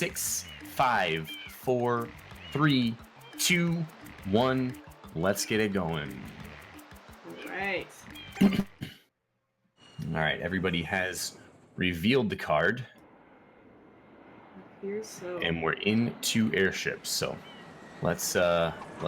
6, 5, 4, 3, 2, 1. Let's get it going. All right. All right, everybody has revealed the card. Here's so. And we're into airships, so let's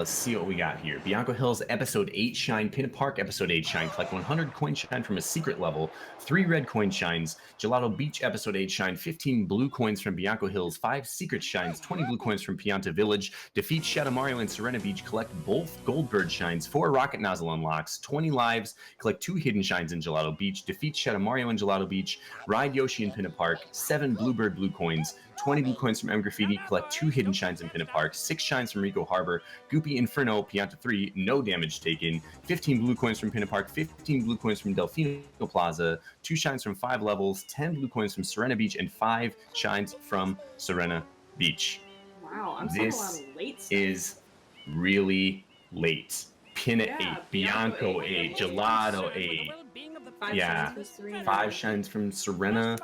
see what we got here. Bianco Hills Episode 8 Shine, Pin Park Episode 8 Shine. Collect 100 coin shine from a secret level, 3 red coin shines. Gelato Beach Episode 8 Shine, 15 blue coins from Bianco Hills, 5 secret shines, 20 blue coins from Pianta Village. Defeat Shadow Mario and Serena Beach. Collect both Goldbird shines, 4 rocket nozzle unlocks, 20 lives. Collect 2 hidden shines in Gelato Beach. Defeat Shadow Mario and Gelato Beach. Ride Yoshi in Pinna Park, 7 Bluebird blue coins, 20 blue coins from M Graffiti. Collect 2 hidden shines in Pinna Park, 6 shines from Rico Harbor. Goopy Inferno, Pianta 3, no damage taken. 15 blue coins from Pinna Park, 15 blue coins from Delfino Plaza, 2 shines from 5 levels, 10 blue coins from Serena Beach, and 5 shines from Serena Beach. Wow, I'm seeing a lot of late stuff. Is really late. Pinna 8, Bianco 8, Gelato 8. 5 Yeah, shines from Serena. 5 shines from Serena.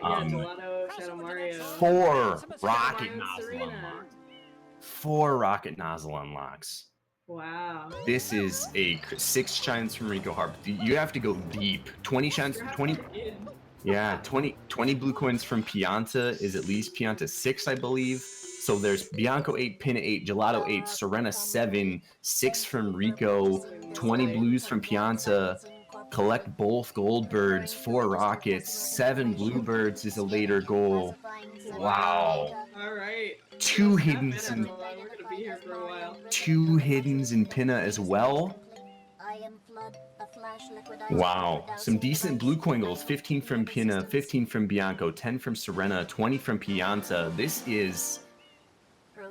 Gelato, Shadow Mario. 4 rocket Mario, nozzle Serena. unlocks. 4 rocket nozzle unlocks. Wow. This is a 6 shines from Rico Harbor. You have to go deep. 20 shines, 20 blue coins from Pianta is at least Pianta 6, I believe. So there's Bianco 8, Pinna 8, Gelato 8, Serena 7, 6 from Rico, 20 blues from Pianta. Collect both Goldbirds, 4 rockets, 7 Bluebirds is a later goal. Wow. All right. 2 hiddens in We're gonna be here for a while. 2 hiddens in Pinna as well. Wow. Some decent blue coin goals. 15 from Pinna, 15 from Bianco, 10 from Serena, 20 from Pianta. This is...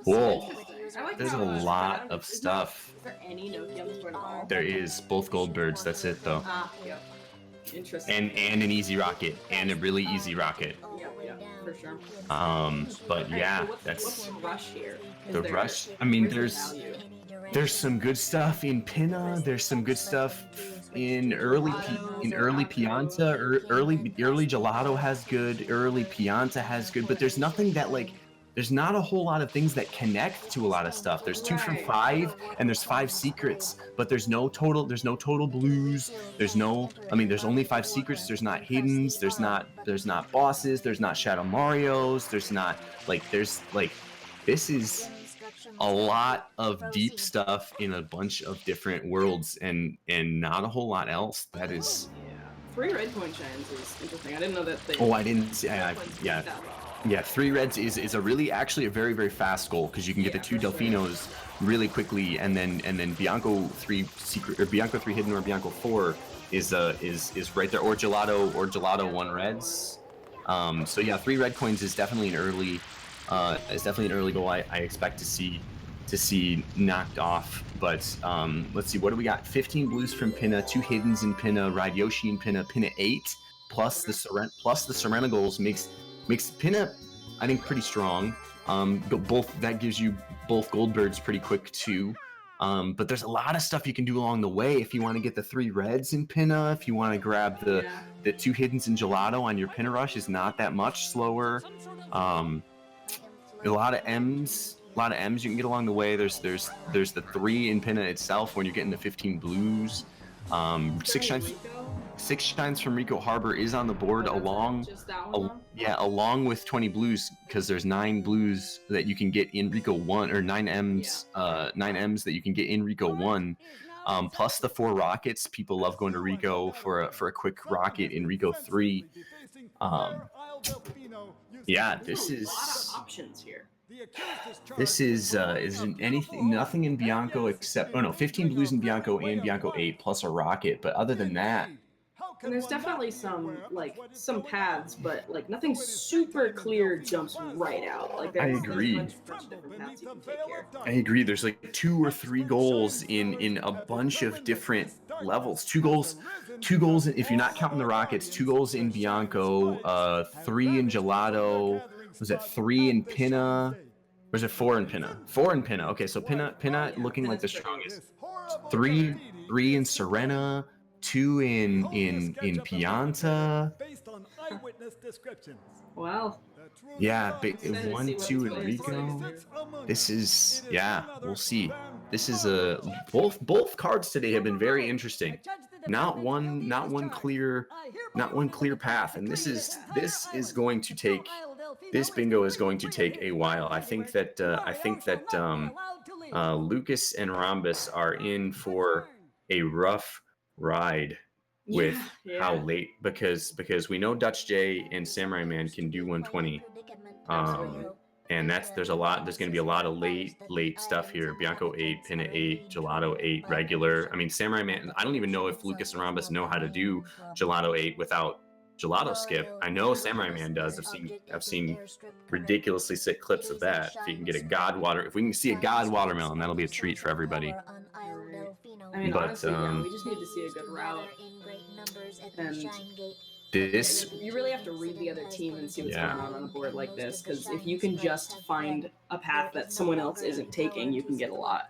Whoa. There's a lot of stuff. Is there any Nokiums at all? There is. Both Goldbirds. That's it, though. Yeah. Interesting. And an easy rocket. And a really easy rocket. Yeah, for sure. But yeah, What's the rush here? The rush. I mean, there's some good stuff in Pinna. There's some good stuff in early Pianta. Early Gelato has good. Early Pianta has good. But there's nothing that there's not a whole lot of things that connect to a lot of stuff. There's 2 from 5, and there's 5 secrets, but there's no total blues. There's only 5 secrets. There's not hiddens. There's not bosses. There's not Shadow Marios. This is a lot of deep stuff in a bunch of different worlds, and not a whole lot else. That is. 3 red coin shines is interesting. I didn't know that they. Oh, I didn't see. Yeah, 3 reds is actually a very, very fast goal, because you can get the 2 Delfinos really quickly, and then Bianco 3 secret, or Bianco 3 hidden, or Bianco 4 is right there, or Gelato 1 reds. So yeah, 3 red coins is definitely an early goal. I expect to see knocked off. But let's see, what do we got? 15 blues from Pinna, 2 hiddens in Pinna, Ride Yoshi in Pinna, Pinna 8 plus the Serena goals makes Pinna, I think, pretty strong. But that gives you both Goldbirds pretty quick too. But there's a lot of stuff you can do along the way if you want to get the 3 reds in Pinna. If you want to grab the 2 hiddens in Gelato on your Pinna rush, is not that much slower. A lot of M's you can get along the way. There's the 3 in Pinna itself when you're getting the 15 blues. 6 shines from Rico Harbor is on the board along with 20 blues, because there's 9 blues that you can get in Rico 1, or 9 M's that you can get in Rico 1. Plus the 4 rockets. People love going to Rico for a quick rocket in Rico 3. This is a lot of options here. This is nothing in Bianco except 15 blues in Bianco and Bianco 8 plus a rocket, but other than that, and there's definitely some paths, but nothing super clear jumps right out. I agree. There's a bunch of different paths you can take here. I agree. There's 2 or 3 goals in a bunch of different levels. 2 goals if you're not counting the rockets. 2 goals in Bianco, 3 in Gelato. Was it 3 in Pinna? Or was it 4 in Pinna? 4 in Pinna. Okay, so Pinna looking like the strongest. 3 in Serena, 2 in Pianta. Well, Yeah, Excited to see 1, what 2, these and players decide Rico. to do. This is, yeah, we'll see. This is both cards today have been very interesting. Not one clear path, and this is going to take, this bingo is going to take a while. I think that Lucas and Rhombus are in for a rough ride with how late, because we know Dutch J and Samurai Man can do 120. And there's going to be a lot of late stuff here. Bianco 8, Pinna 8, Gelato 8, regular. I mean, Samurai Man, I don't even know if Lucas and Rhombus know how to do Gelato 8 without Gelato skip. I know Samurai Man does. I've seen ridiculously sick clips of that. If you can get if we can see a God Watermelon, that'll be a treat for everybody. I mean, but, honestly, yeah, we just need to see a good route. And you really have to read the other team and see what's going on a board like this, because if you can just find a path that someone else isn't taking, you can get a lot.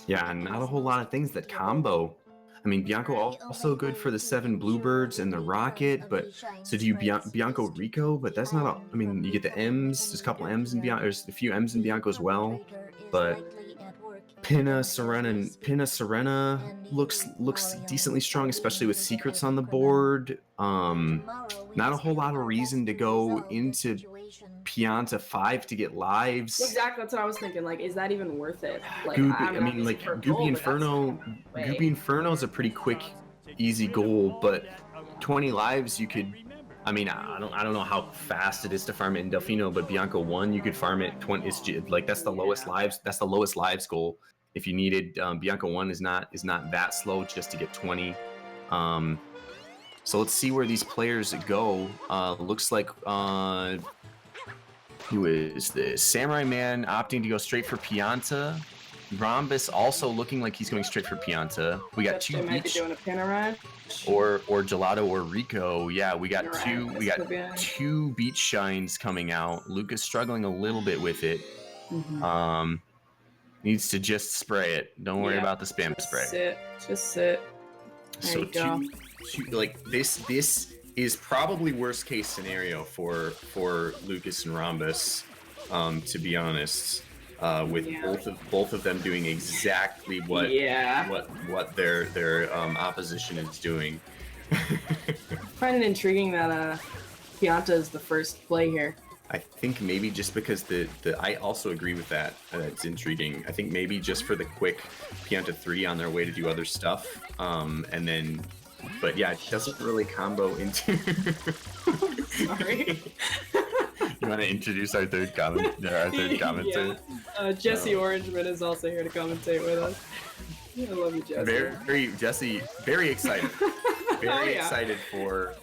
Yeah, not a whole lot of things that combo. I mean, Bianco also good for the 7 Bluebirds and the Rocket, but so do you Bianco Rico? But that's not I mean, you get the M's. There's a couple M's in Bianco. There's a few M's in Bianco as well, but Pinna Serena looks decently strong, especially with secrets on the board. Not a whole lot of reason to go into Pianta 5 to get lives. Exactly, that's what I was thinking. Like, is that even worth it? Like, Goopy Inferno is a pretty quick, easy goal, but 20 lives you could. I mean, I don't know how fast it is to farm it in Delfino, but Bianco 1 you could farm it 20. It's like that's the lowest lives. That's the lowest lives goal. If you needed Bianco 1 is not that slow just to get 20. So let's see where these players go. Looks like who is this? Samurai Man opting to go straight for Pianta. Rhombus also looking like he's going straight for Pianta. We got two might be doing a Pinna or Gelato or Rico. Yeah, we got two beach shines coming out. Lucas struggling a little bit with it. Needs to just spray it. Don't worry about the spam spray. Just sit. So two, like this is probably worst case scenario for Lucas and Rhombus, to be honest. With both of them doing exactly what their opposition is doing. I find it intriguing that Pianta is the first play here. I think maybe just because I also agree with that. It's intriguing. I think maybe just for the quick Pianta 3 on their way to do other stuff, and then. But yeah, it doesn't really combo into. Sorry. You want to introduce our third commentator? Jesse Orangeman is also here to commentate with us. I love you, Jesse. Jesse, very excited. Very excited for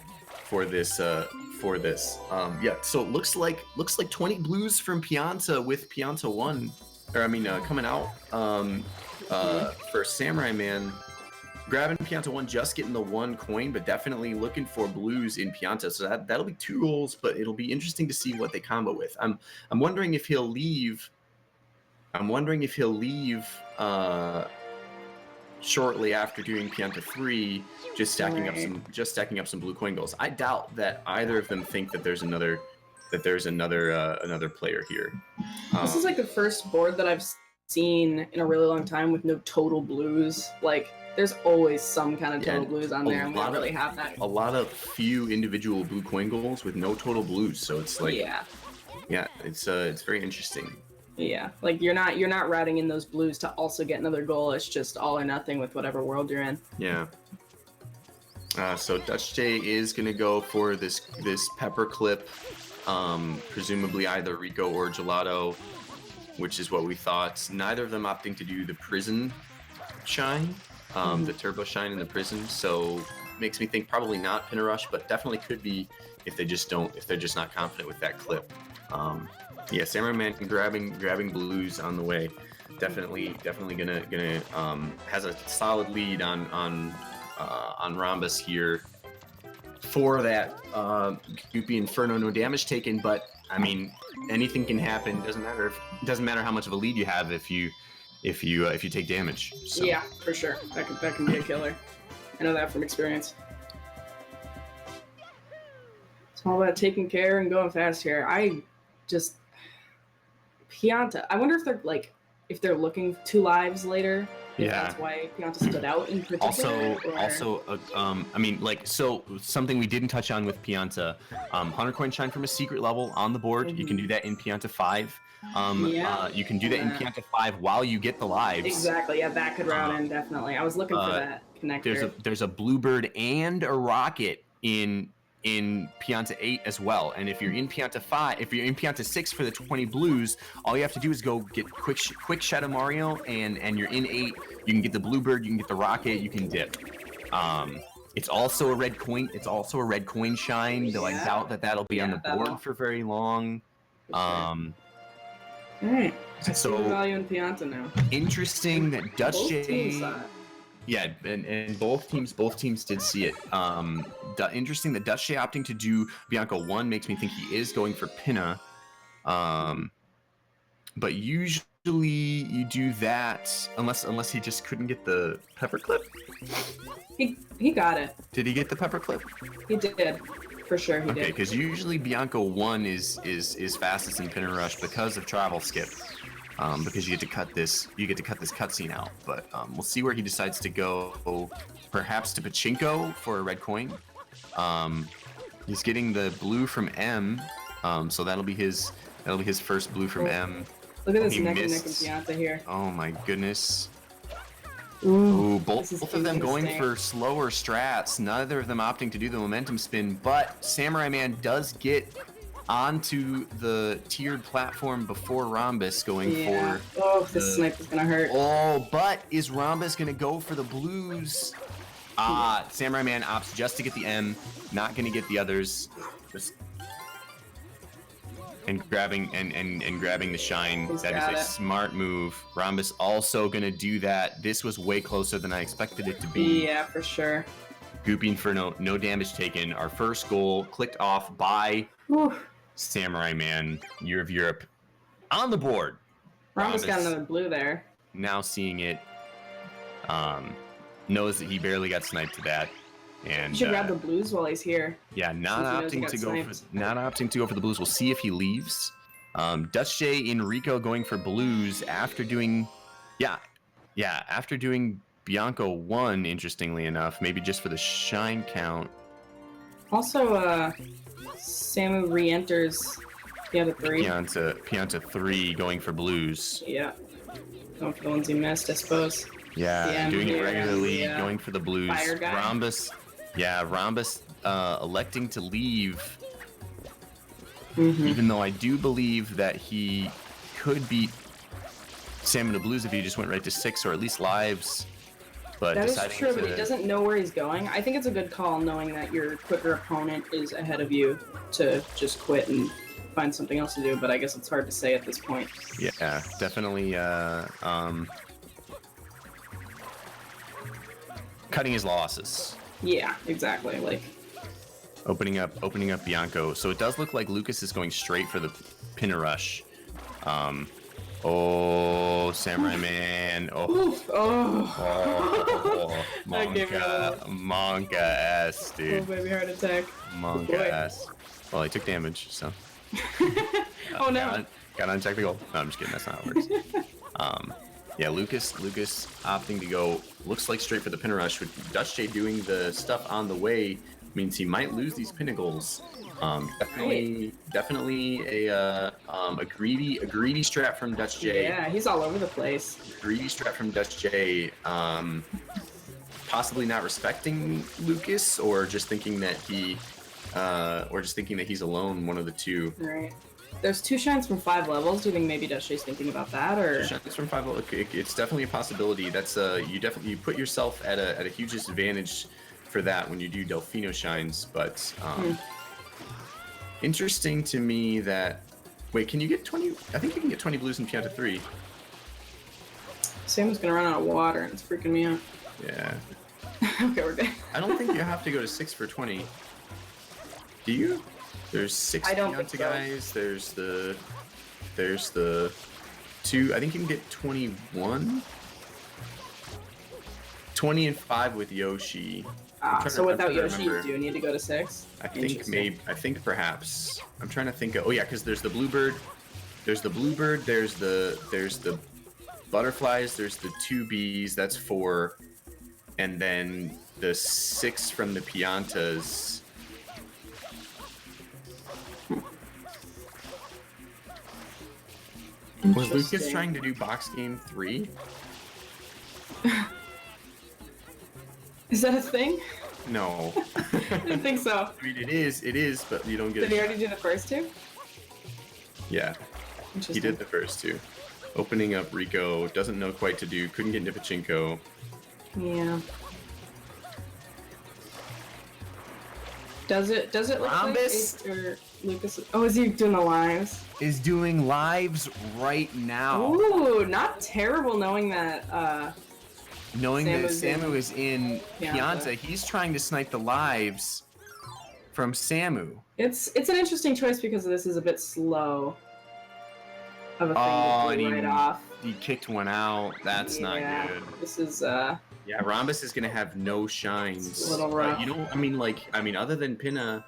this. Yeah. So it looks like 20 blues from Pianta with Pianta 1, or I mean coming out for Samurai Man. Grabbing Pianta 1, just getting the 1 coin, but definitely looking for blues in Pianta. So that'll be 2 goals, but it'll be interesting to see what they combo with. I'm wondering if he'll leave. Shortly after doing Pianta 3, just stacking up some blue coin goals. I doubt that either of them think that there's another player here. This is like the first board that I've seen in a really long time with no total blues. Like, there's always some kind of total blues on there, and we don't really have that. A lot of few individual blue coin goals with no total blues, so it's like it's very interesting. Yeah, like you're not routing in those blues to also get another goal. It's just all or nothing with whatever world you're in. Yeah. So Dutch J is gonna go for this pepper clip, presumably either Rico or Gelato, which is what we thought. Neither of them opting to do the prison shine. The turbo shine in the prison, so makes me think probably not Pinna Rush, but definitely could be if they're just not confident with that clip. Yeah, Samurai Man grabbing blues on the way. Definitely gonna has a solid lead on Rhombus here for that Goopy Inferno. No damage taken, but I mean anything can happen. Doesn't matter how much of a lead you have if you take damage. So. Yeah, for sure. That can be a killer. I know that from experience. So all about taking care and going fast here. I just Pianta. I wonder if they're like if they're looking 2 lives later. If that's why Pianta stood out in particular. I mean, like, so something we didn't touch on with Pianta, Hunter Coin Shine from a secret level on the board. You can do that in Pianta 5. You can do that in Pianta 5 while you get the lives. Exactly. Yeah, that could route in definitely. I was looking for that connector. There's a Bluebird and a Rocket in Pianta 8 as well. And if you're in Pianta 5, if you're in Pianta 6 for the 20 blues, all you have to do is go get quick Shadow Mario, and you're in 8. You can get the Bluebird, you can get the Rocket, you can dip. It's also a red coin. It's also a red coin shine, though I doubt that that'll be on the board for very long. All right. I see the value in Pianta now. Interesting that Dutch J. Yeah, and both teams did see it. Interesting that Dutch J opting to do Bianco 1 makes me think he is going for Pinna. But usually you do that unless he just couldn't get the pepper clip. He got it. Did he get the pepper clip? He did. For sure he did. Okay, because usually Bianco 1 is fastest in Pinna Rush because of travel skip. Because you get to cut this cutscene out, but we'll see where he decides to go. Perhaps to Pachinko for a red coin. He's getting the blue from M, so that'll be his first blue from M. Look at this neck and neck and Pianta here. Oh my goodness. Ooh, both of them going for slower strats. Neither of them opting to do the momentum spin, but Samurai Man does get onto the tiered platform before Rhombus going for... Oh, this snipe is going to hurt. Oh, but is Rhombus going to go for the blues? Samurai Man opts just to get the M, not going to get the others. And grabbing the shine. That is a smart move. Rhombus also going to do that. This was way closer than I expected it to be. Yeah, for sure. Goopy Inferno, no damage taken. Our first goal clicked off by... Samurai Man, Year of Europe, on the board. Rhombus got another blue there. Now seeing it, knows that he barely got sniped to that, and you should grab the blues while he's here. Yeah, not opting to go for the blues. We'll see if he leaves. Dutch J Enrico going for blues after doing, after doing Bianco 1. Interestingly enough, maybe just for the shine count. Also, Samu re-enters Pianta 3. Pianta 3 going for blues. Yeah. Going for the ones he missed, I suppose. Yeah, doing it regularly, going for the blues. Rhombus electing to leave. Even though I do believe that he could beat Sam the Blues if he just went right to 6 or at least lives. But that is true, but he doesn't know where he's going. I think it's a good call knowing that your quicker opponent is ahead of you to just quit and find something else to do, but I guess it's hard to say at this point. Yeah, definitely cutting his losses. Yeah, exactly. Like opening up Bianco. So it does look like Lucas is going straight for the Pinna Rush. Oh, Samurai Man. Monka ass, dude. Oh, baby, heart attack. Monka ass. Well, he took damage, so. Oh, no. Got uncheck the goal. No, I'm just kidding. That's not how it works. Yeah, Lucas opting to go, looks like straight for the Pinna Rush. With Dutch J doing the stuff on the way means he might lose these Pinnacles. Definitely a greedy strat from Dutch J. Yeah, he's all over the place. Greedy strat from Dutch J. Possibly not respecting Lucas, or just thinking that he's alone. One of the two. Right. There's 2 shines from 5 levels. Do you think maybe Dutch J's thinking about that, or? 2 shines from 5 levels. It's definitely a possibility. That's you put yourself at a huge disadvantage for that when you do Delfino shines, but interesting to me that... Wait, can you get 20... I think you can get 20 blues in Pianta 3. Sam's gonna run out of water, and it's freaking me out. Yeah. Okay, we're good. I don't think you have to go to 6 for 20. Do you? There's 6 Pianta guys. There's the 2... I think you can get 21? 20 and 5 with Yoshi. So without Yoshi, you do need to go to 6? I think perhaps. I'm trying to think of, oh yeah, because there's the bluebird, there's the butterflies, there's the 2 bees, that's 4, and then the 6 from the Piantas. Was Lucas trying to do box game 3? Is that a thing? No. I didn't think so. I mean, it is, but you don't get. Did he already do the first 2? Yeah. He did the first 2. Opening up Rico, doesn't know quite to do, couldn't get into Pachinko. Yeah. Does it look Rhombus like or Lucas? Oh, is he doing the lives? Is doing lives right now. Ooh, not terrible knowing that knowing that Samu is in Pianta, he's trying to snipe the lives from Samu. It's an interesting choice because this is a bit slow of a thing to do right off. He kicked one out. That's not good. This is yeah, Rhombus is gonna have no shines. It's a little rough. You know, I mean, other than Pinna,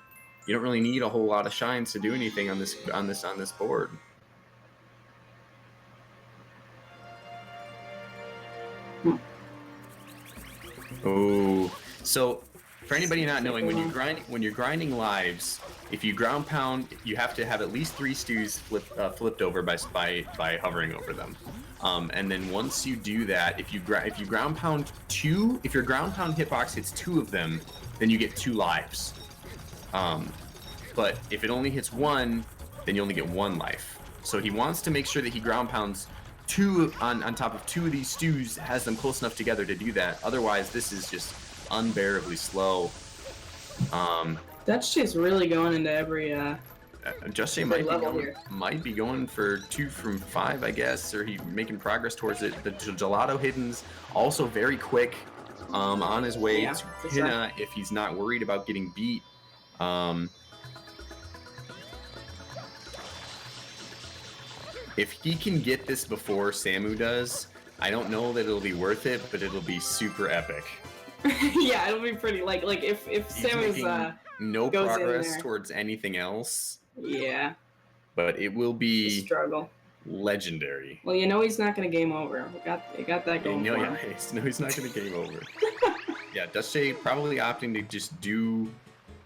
you don't really need a whole lot of shines to do anything on this board. Oh, so for anybody not knowing, when you're grinding lives, if you ground pound, you have to have at least 3 stews flipped over by hovering over them. And then once you do that, if you ground pound 2, if your ground pound hitbox hits 2 of them, then you get 2 lives. But if it only hits 1, then you only get 1 life. So he wants to make sure that he ground pounds 2 on top of 2 of these stews, has them close enough together to do that. Otherwise, this is just unbearably slow. Dutch is really going into every Just Jay might be going for 2 from 5, I guess, or he making progress towards it. The gelato hidden's also very quick, on his way to Pinna if he's not worried about getting beat. If he can get this before Samu does, I don't know that it'll be worth it, but it'll be super epic. Yeah, it'll be pretty like if Samu's no progress towards anything else. Yeah. But it will be struggle. Legendary. Well, you know he's not gonna game over. You got that going for him. No, he's not gonna game over. Yeah, Dusty probably opting to just do.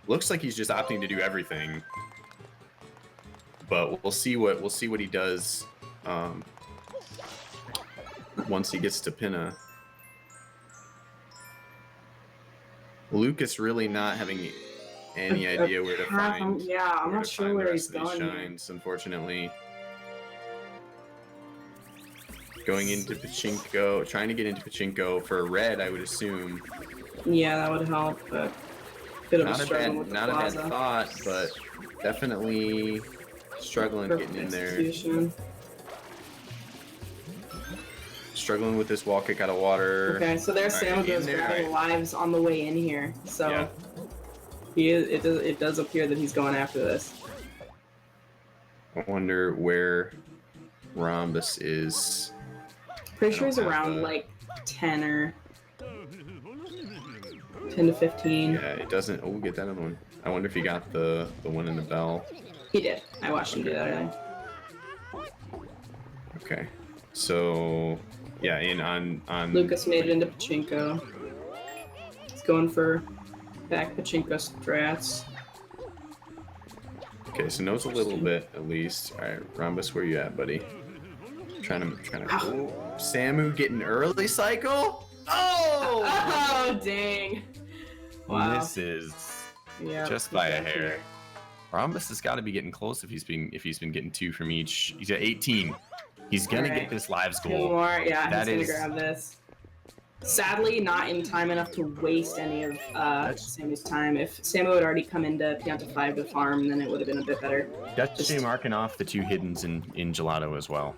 Looks like he's just opting to do everything. But we'll see what he does once he gets to Pinna. Lucas really not having any idea where to find. Yeah, I'm not sure where he's going. Shines, unfortunately. Going into Pachinko, trying to get into Pachinko for red, I would assume. Yeah, that would help, but bit of a struggle with the Not a bad thought, but definitely struggling getting in there. Struggling with this wall kick out of water. Okay, so there's Samu goes grabbing lives on the way in here. So it does appear that he's going after this. I wonder where Rhombus is. Pretty sure he's around like 10 or 10 to 15. Yeah, it doesn't. Oh, we'll get that other one. I wonder if he got the one in the bell. He did. I watched him do that. Okay, so yeah, on Lucas made it into Pachinko. He's going for back Pachinko strats. Okay, so knows a little bit at least. All right, Rhombus, where you at, buddy? Trying to. Oh, Samu getting early cycle. Oh! Oh, dang! Wow. This is just by a hair. Rhombus has got to be getting close if he's been getting 2 from each. He's at 18. He's gonna get this lives goal. 2 more, yeah. He's gonna grab this. Sadly, not in time enough to waste any of Samu's time. If Samu had already come into Pianta 5 to farm, then it would have been a bit better. That's just marking off the 2 hiddens in Gelato as well.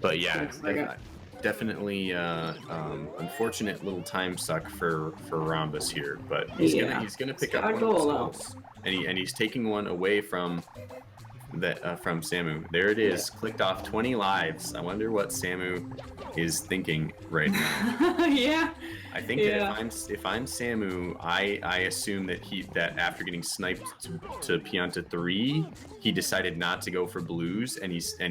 But yeah, definitely unfortunate little time suck for Rhombus here, but he's gonna pick up one of those goals. And he's taking one away from that from Samu. There it is. Yeah. Clicked off 20 lives. I wonder what Samu is thinking right now. Yeah. I think that if I'm Samu, I assume that after getting sniped to Pianta 3, he decided not to go for blues, and he's in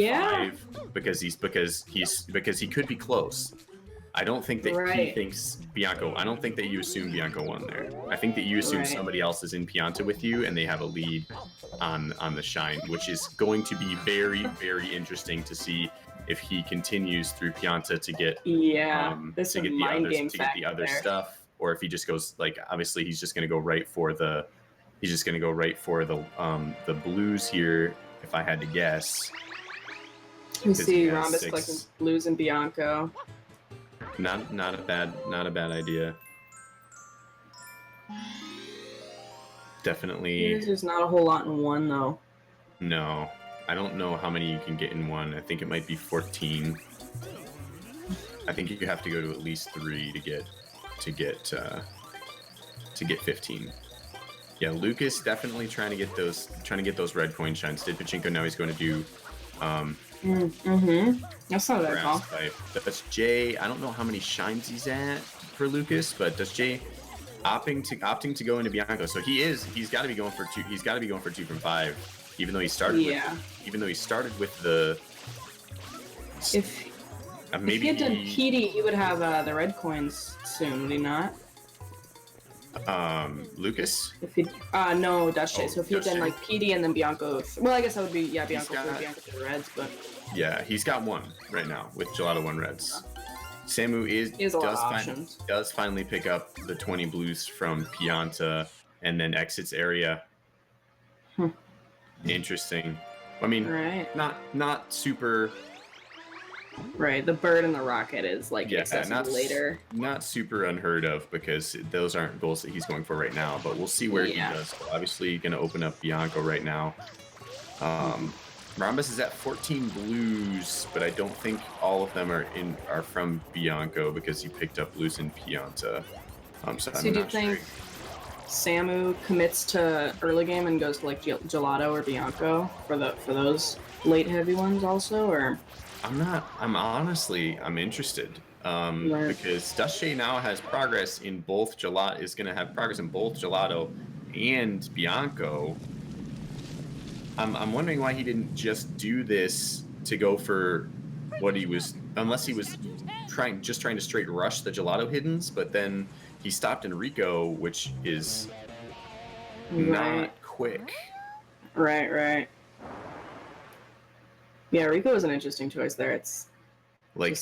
5 because he could be close. I don't think that he thinks Bianco. I don't think that you assume Bianco won there. I think that you assume somebody else is in Pianta with you, and they have a lead on the Shine, which is going to be very, very interesting to see if he continues through Pianta to get the other stuff, or if he just goes obviously he's just going to go right for the blues here. If I had to guess, you see Rhombus collecting blues and Bianco. Not a bad idea. Definitely. There's not a whole lot in one though. No, I don't know how many you can get in one. I think it might be 14. I think you have to go to at least 3 to get 15. Yeah, Lucas definitely trying to get those red coin shines. Did Pachinko, now he's going to do That's not that call. That's Jay. I don't know how many shines he's at for Lucas, but that's Jay opting to go into Bianco. So he's got to be going for 2. He's got to be going for 2 from 5, even though he started with the. If he had done PD, he would have the red coins soon, would he not? Lucas? If he no, Dutch. So if he had done like PD and then Bianco, well, I guess that would be Bianco for the reds, but yeah, he's got 1 right now with Gelato 1 reds. Samu does finally pick up the 20 blues from Pianta and then exits area. Interesting. I mean, not super. Right, the bird and the rocket is excessive later. Not super unheard of because those aren't goals that he's going for right now. But we'll see where he does. Obviously, going to open up Bianco right now. Rhombus is at 14 blues, but I don't think all of them are from Bianco because he picked up blues in Pianta. So do you think Samu commits to early game and goes to Gelato or Bianco for those late heavy ones also, or? I'm interested because Dusche now has progress in both Gelato. Is going to have progress in both Gelato and Bianco. I'm wondering why he didn't just do this to go for what he was, unless he was trying to straight rush the Gelato hiddens, but then he stopped in Rico, which is not quick. Right. Yeah, Rico is an interesting choice there. It's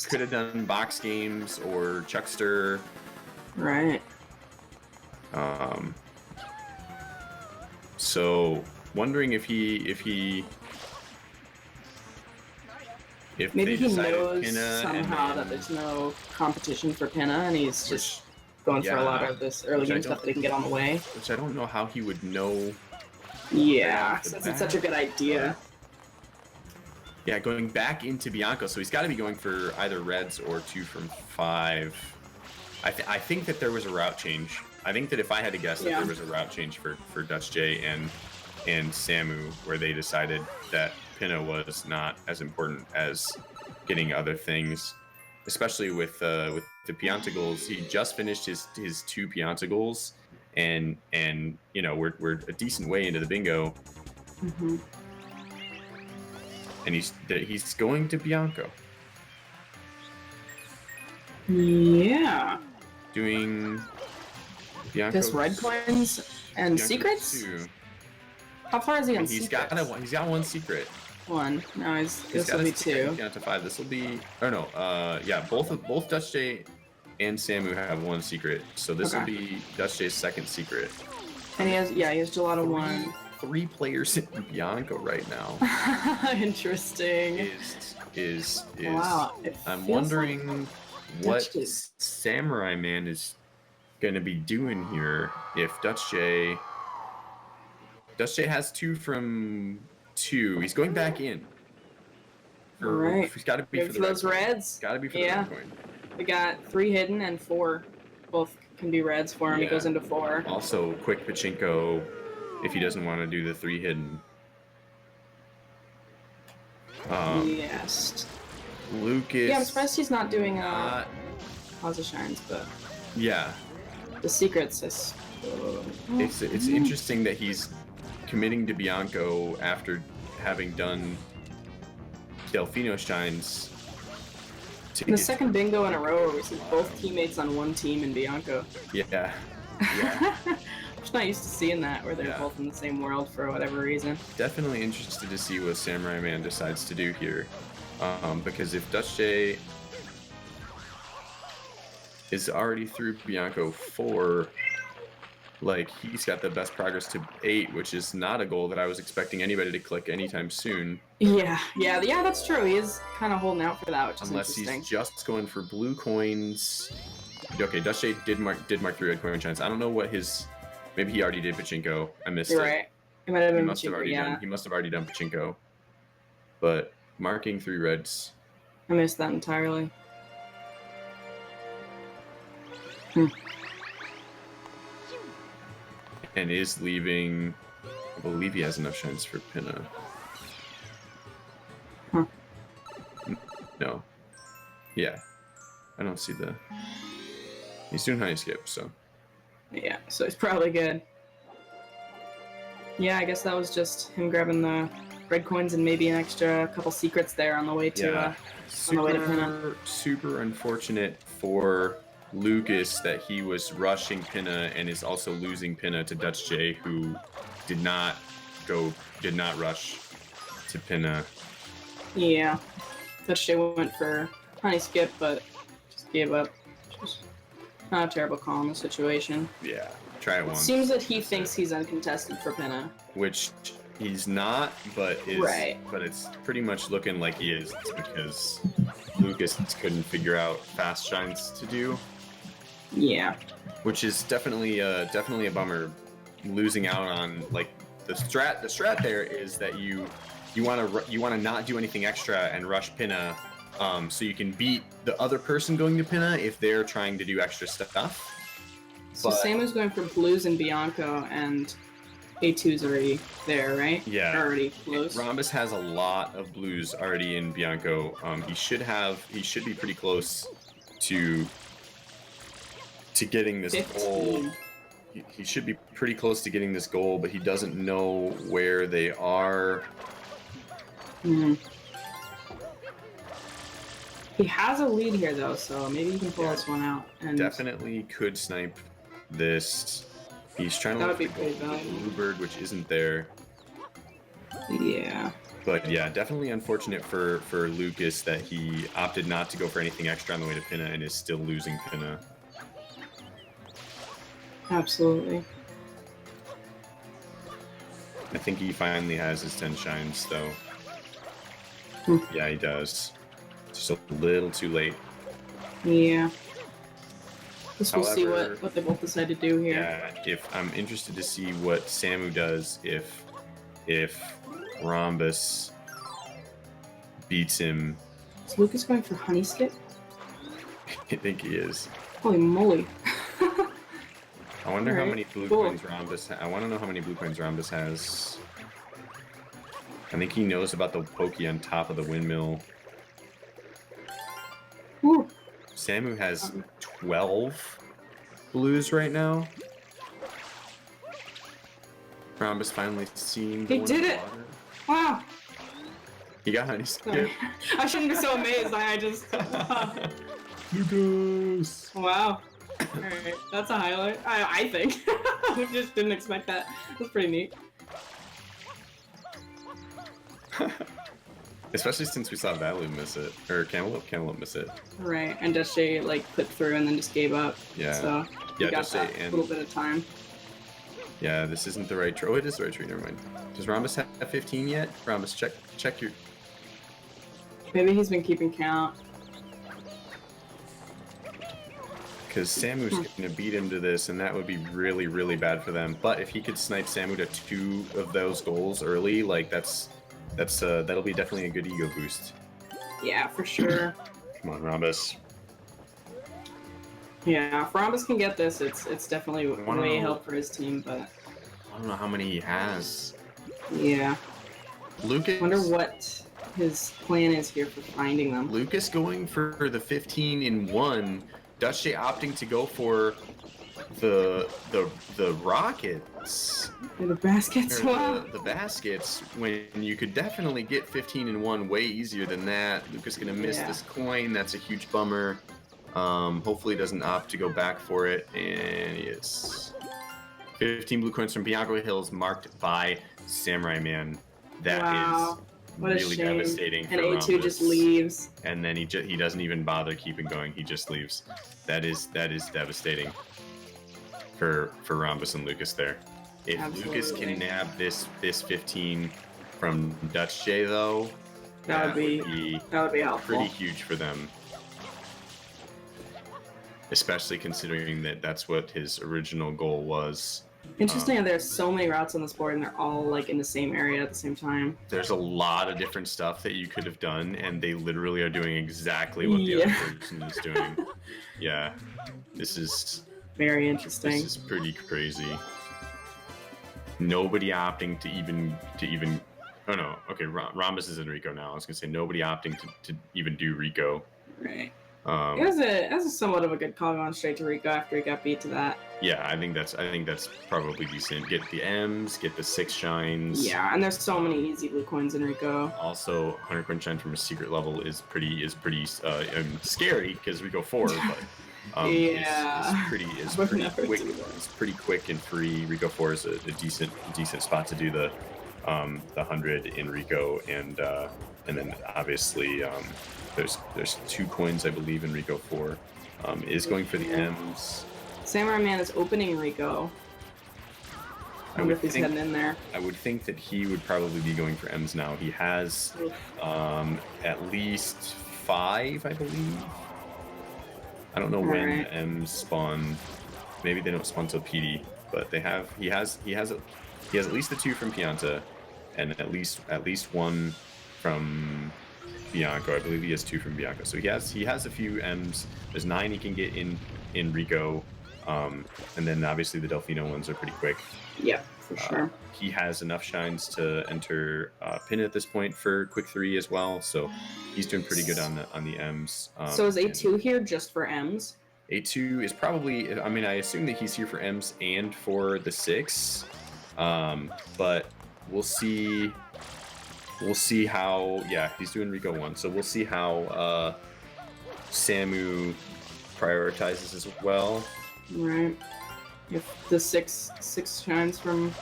could have done box games or Chuckster. Right. So wondering if maybe he knows somehow that there's no competition for Pinna, and he's just going for a lot of this early game stuff that he can get on the way. Which I don't know how he would know. Yeah, since it's such a good idea. Yeah, going back into Bianco, so he's got to be going for either reds or 2 from 5. I think that there was a route change. I think that if I had to guess, that there was a route change for Dutch J and Samu, where they decided that Pinna was not as important as getting other things, especially with the Pianta goals. He just finished his 2 Pianta goals, and we're a decent way into the bingo. Mm-hmm. And he's going to Bianco. Yeah. Doing Bianco. Just red coins and Bianco secrets? 2. How far is he on he's secrets? He's got 1 secret. 1. No, this will be 2. Down to 5. This will be. Or no. Both Dutch J and Samu have 1 secret. So this will be Dutch J's 2nd secret. And he has Gelato 1. 3 players in Bianco right now. Interesting. Is wow. I'm wondering what Samurai Man is gonna be doing here if Dutch J has 2 from 2. He's going back in. Right. He's got to be for those reds. Got to be for the red coin. We got 3 hidden and 4. Both can be reds for him. He goes into 4. Also, quick Pachinko if he doesn't want to do the 3 hidden. Yes. Lucas. Yeah, I'm surprised he's not doing Plaza Shines, but yeah, the secrets is. It's interesting that he's committing to Bianco after having done Delfino Shines. The second bingo in a row where we see both teammates on one team in Bianco. Yeah. I'm just not used to seeing that, where they're both in the same world for whatever reason. Definitely interested to see what Samurai Man decides to do here. Because if Dutch J is already through Bianco 4, like, he's got the best progress to 8, which is not a goal that I was expecting anybody to click anytime soon. Yeah, that's true. He is kind of holding out for that, which is interesting. Unless he's just going for blue coins. Okay, Dutch J did mark 3 red coin shines. I don't know what his... Maybe he already did Pachinko. I missed it. Right. It might have been Pachinko, he must have already done Pachinko. But marking 3 reds. I missed that entirely. And is leaving... I believe he has enough shines for Pinna. No. Yeah. I don't see the... He's doing honey skip, so... Yeah, so he's probably good. Yeah, I guess that was just him grabbing the red coins and maybe an extra couple secrets there on the way to on the way to Pinna. Super unfortunate for Lucas that he was rushing Pinna and is also losing Pinna to Dutch J, who did not rush to Pinna. Yeah. Dutch J went for honey skip, but just gave up. Just not a terrible call in the situation. Yeah, try it once. It seems that he thinks he's uncontested for Pinna. Which he's not, but is. Right. But it's pretty much looking like he is, because Lucas couldn't figure out fast shines to do. Yeah. Which is definitely a bummer, losing out on, like, the strat there is that you want to not do anything extra and rush Pinna, so you can beat the other person going to Pinna if they're trying to do extra stuff. So Samu's going for blues and Bianco, and A2's already there, right? Yeah. Already close. Rhombus has a lot of blues already in Bianco. He should be pretty close to getting this 15. goal. He should be pretty close to getting this goal, but he doesn't know where they are. He has a lead here, though, so maybe he can pull this one out. And definitely could snipe this. He's trying to look for Bluebird, which isn't there. Yeah. But yeah, definitely unfortunate for Lucas that he opted not to go for anything extra on the way to Pinna and is still losing Pinna. Absolutely. I think he finally has his 10 shines, though. Yeah, he does. Just a little too late. Yeah. Guess we'll see what they both decide to do here. Yeah, if I'm interested to see what Samu does if Rhombus beats him. Is Lucas going for honey skip? I think he is. Holy moly. I wonder how many blue coins Rhombus I want to know how many blue coins Rhombus has. I think he knows about the pokey on top of the windmill. Ooh. Samu has 12 blues right now. Rhombus finally seen. He did it! Wow! He got honey skip. I shouldn't be so amazed. I just. Lucas! Wow. Alright, that's a highlight. I think. I just didn't expect that. That's pretty neat. Especially since we saw Valu miss it. Or Cantaloupe miss it. Right, and Dutch J like clipped through and then just gave up. Yeah. So he got that a little bit of time. Yeah, this isn't the right tree. Oh, it is the right tree, never mind. Does Rhombus have 15 yet? Rhombus, check your... Maybe he's been keeping count. Because Samu's going to beat him to this, and that would be really, really bad for them. But if he could snipe Samu to 2 of those goals early, like that'll be definitely a good ego boost. Yeah, for sure. Come on, Rhombus. Yeah, if Rhombus can get this, it's definitely way help for his team, but I don't know how many he has. Yeah. Lucas. Wonder what his plan is here for finding them. Lucas going for the 15-in-1. Dutch J opting to go for the rockets. The baskets. Wow. The baskets, when you could definitely get 15-in-1 way easier than that. Lucas gonna miss this coin. That's a huge bummer. Hopefully he doesn't opt to go back for it. And yes, 15 blue coins from Bianco Hills marked by Samurai Man. That is really devastating for And A2 just leaves. And then he doesn't even bother keeping going. He just leaves. That is devastating for Rhombus and Lucas there. If Lucas can nab this 15 from Dutch J though, that would be helpful. Pretty huge for them. Especially considering that that's what his original goal was. Interesting, there's so many routes on this board and they're all like in the same area at the same time. There's a lot of different stuff that you could have done, and they literally are doing exactly what the other person is doing. Yeah, this is very interesting. This is pretty crazy. Nobody opting to even. Oh no, okay, Rhombus is in Rico now. I was gonna say nobody opting to even do Rico. Right. It was a somewhat of a good call going straight to Rico after he got beat to that. Yeah, I think that's probably decent. Get the M's, get the 6 shines. Yeah, and there's so many easy blue coins in Rico. Also, 100 coin shine from a secret level is pretty scary because Rico 4, but is pretty quick and free. Rico 4 is a decent spot to do the 100 in Rico, and then obviously there's 2 coins I believe in Rico 4. Is going for the M's. Samurai Man is opening Rico. I wonder if he's heading in there. I would think that he would probably be going for M's now. He has at least 5, I believe. I don't know when the M's spawn. Maybe they don't spawn till PD, but he has at least the 2 from Pianta, and at least 1 from Bianco. I believe he has 2 from Bianco. So he has a few M's. There's 9 he can get in Rico. And then obviously the Delfino ones are pretty quick. Yeah, for sure. He has enough shines to enter Pin at this point for quick 3 as well, so he's doing pretty good on the M's. So is A2 here just for M's? A2 is probably, I mean, I assume that he's here for M's and for the 6, but we'll see how, yeah, he's doing Rico 1, so we'll see how Samu prioritizes as well. Right. If the six shines from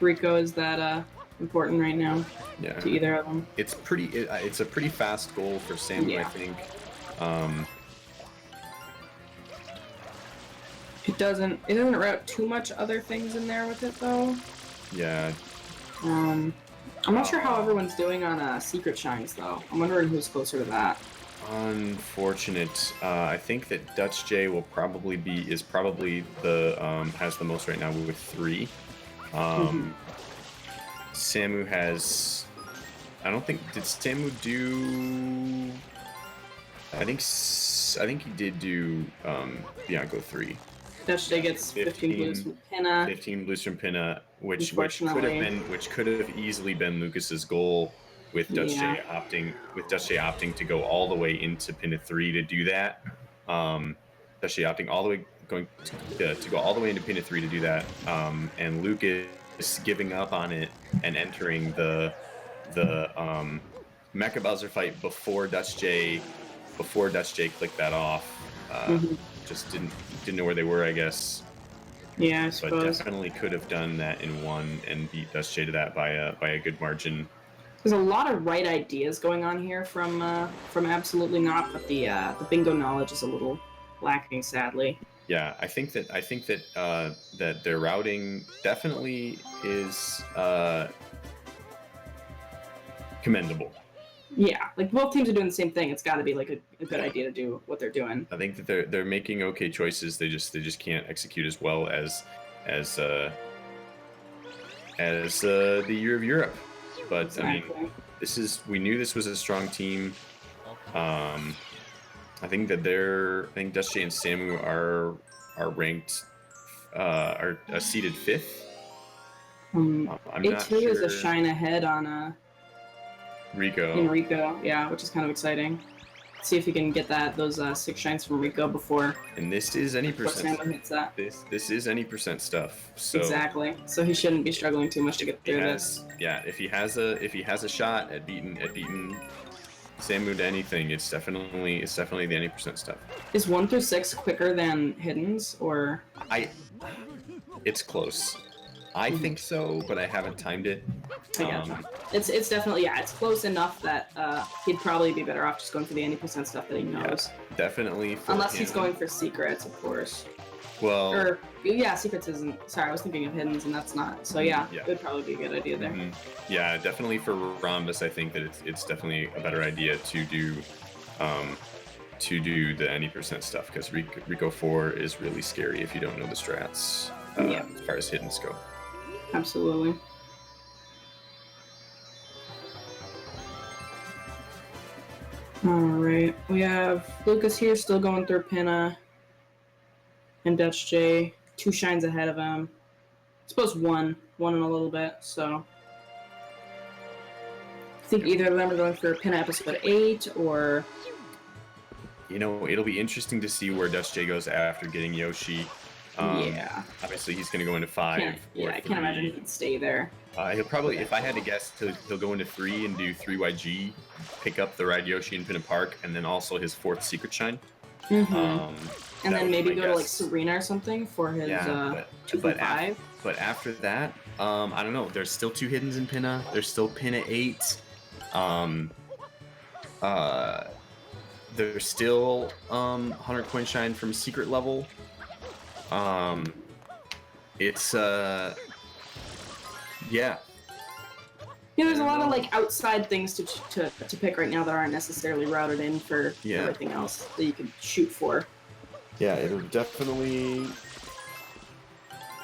Rico is that important right now, to either of them. It's a pretty fast goal for Samu, I think. It doesn't route too much other things in there with it though. Yeah. I'm not sure how everyone's doing on secret shines though. I'm wondering who's closer to that. Unfortunate. I think that Dutch J will probably has the most right now with 3. Samu has. I don't think did Samu do. I think he did do Bianco 3. Dutch J gets 15 blues from Pinna. 15 blues from Pinna, which could have easily been Lucas's goal. With Dutch J opting to go all the way into Pinna 3 to do that. Dutch J opting all the way to go all the way into Pinna 3 to do that. And Lucas giving up on it and entering the Mecha Bowser fight before Dutch J clicked that off. Just didn't know where they were, I guess. Yeah, I suppose. But definitely could have done that in 1 and beat Dutch J to that by a good margin. There's a lot of right ideas going on here from Absolutely Not, but the bingo knowledge is a little lacking, sadly. Yeah, I think that their routing definitely is commendable. Yeah, like both teams are doing the same thing. It's got to be like a good idea to do what they're doing. I think that they're making okay choices. They just can't execute as well as the Year of Europe. But exactly. I mean, we knew this was a strong team. I think Dutch J and Samu are ranked are seated 5th. A2 is a shine ahead on Rico. In Rico, yeah, which is kind of exciting. See if he can get those 6 shines from Rico before. And this is any percent. Salmon hits that. This is any percent stuff. So exactly. So he shouldn't be struggling too much to get through this. Yeah, if he has a shot at beating Samu to anything, it's definitely the any percent stuff. Is 1 through 6 quicker than Hiddens, or? It's close. I think so, but I haven't timed it. I gotcha. It's definitely, yeah, it's close enough that he'd probably be better off just going for the 80% stuff that he knows. Yeah, definitely. Unless he's going for secrets, of course. Well. Or, yeah, secrets isn't. Sorry, I was thinking of Hiddens, and that's not. So yeah, it would probably be a good idea there. Yeah, definitely for Rhombus, I think that it's definitely a better idea to do the any percent stuff, because Rico 4 is really scary if you don't know the strats as far as Hiddens go. Absolutely. Alright, we have Lucas here still going through Pinna and Dutch J, 2 shines ahead of him. I suppose one in a little bit, so I think either of them are going for Pinna episode 8, or... You know, it'll be interesting to see where Dutch J goes after getting Yoshi. Yeah. Obviously, he's going to go into 5. I can't imagine he can stay there. He'll probably, if I had to guess, he'll go into 3 and do 3YG, pick up the Ride Yoshi in Pinna Park, and then also his 4th Secret Shine. And then maybe go to like Serena or something for his 2 for 5. But after that, I don't know. There's still 2 Hiddens in Pinna. There's still Pinna 8. There's still 100 coin shine from secret level. It's yeah. There's a lot of like outside things to pick right now that aren't necessarily routed in for everything else that you can shoot for. Yeah, it'll definitely.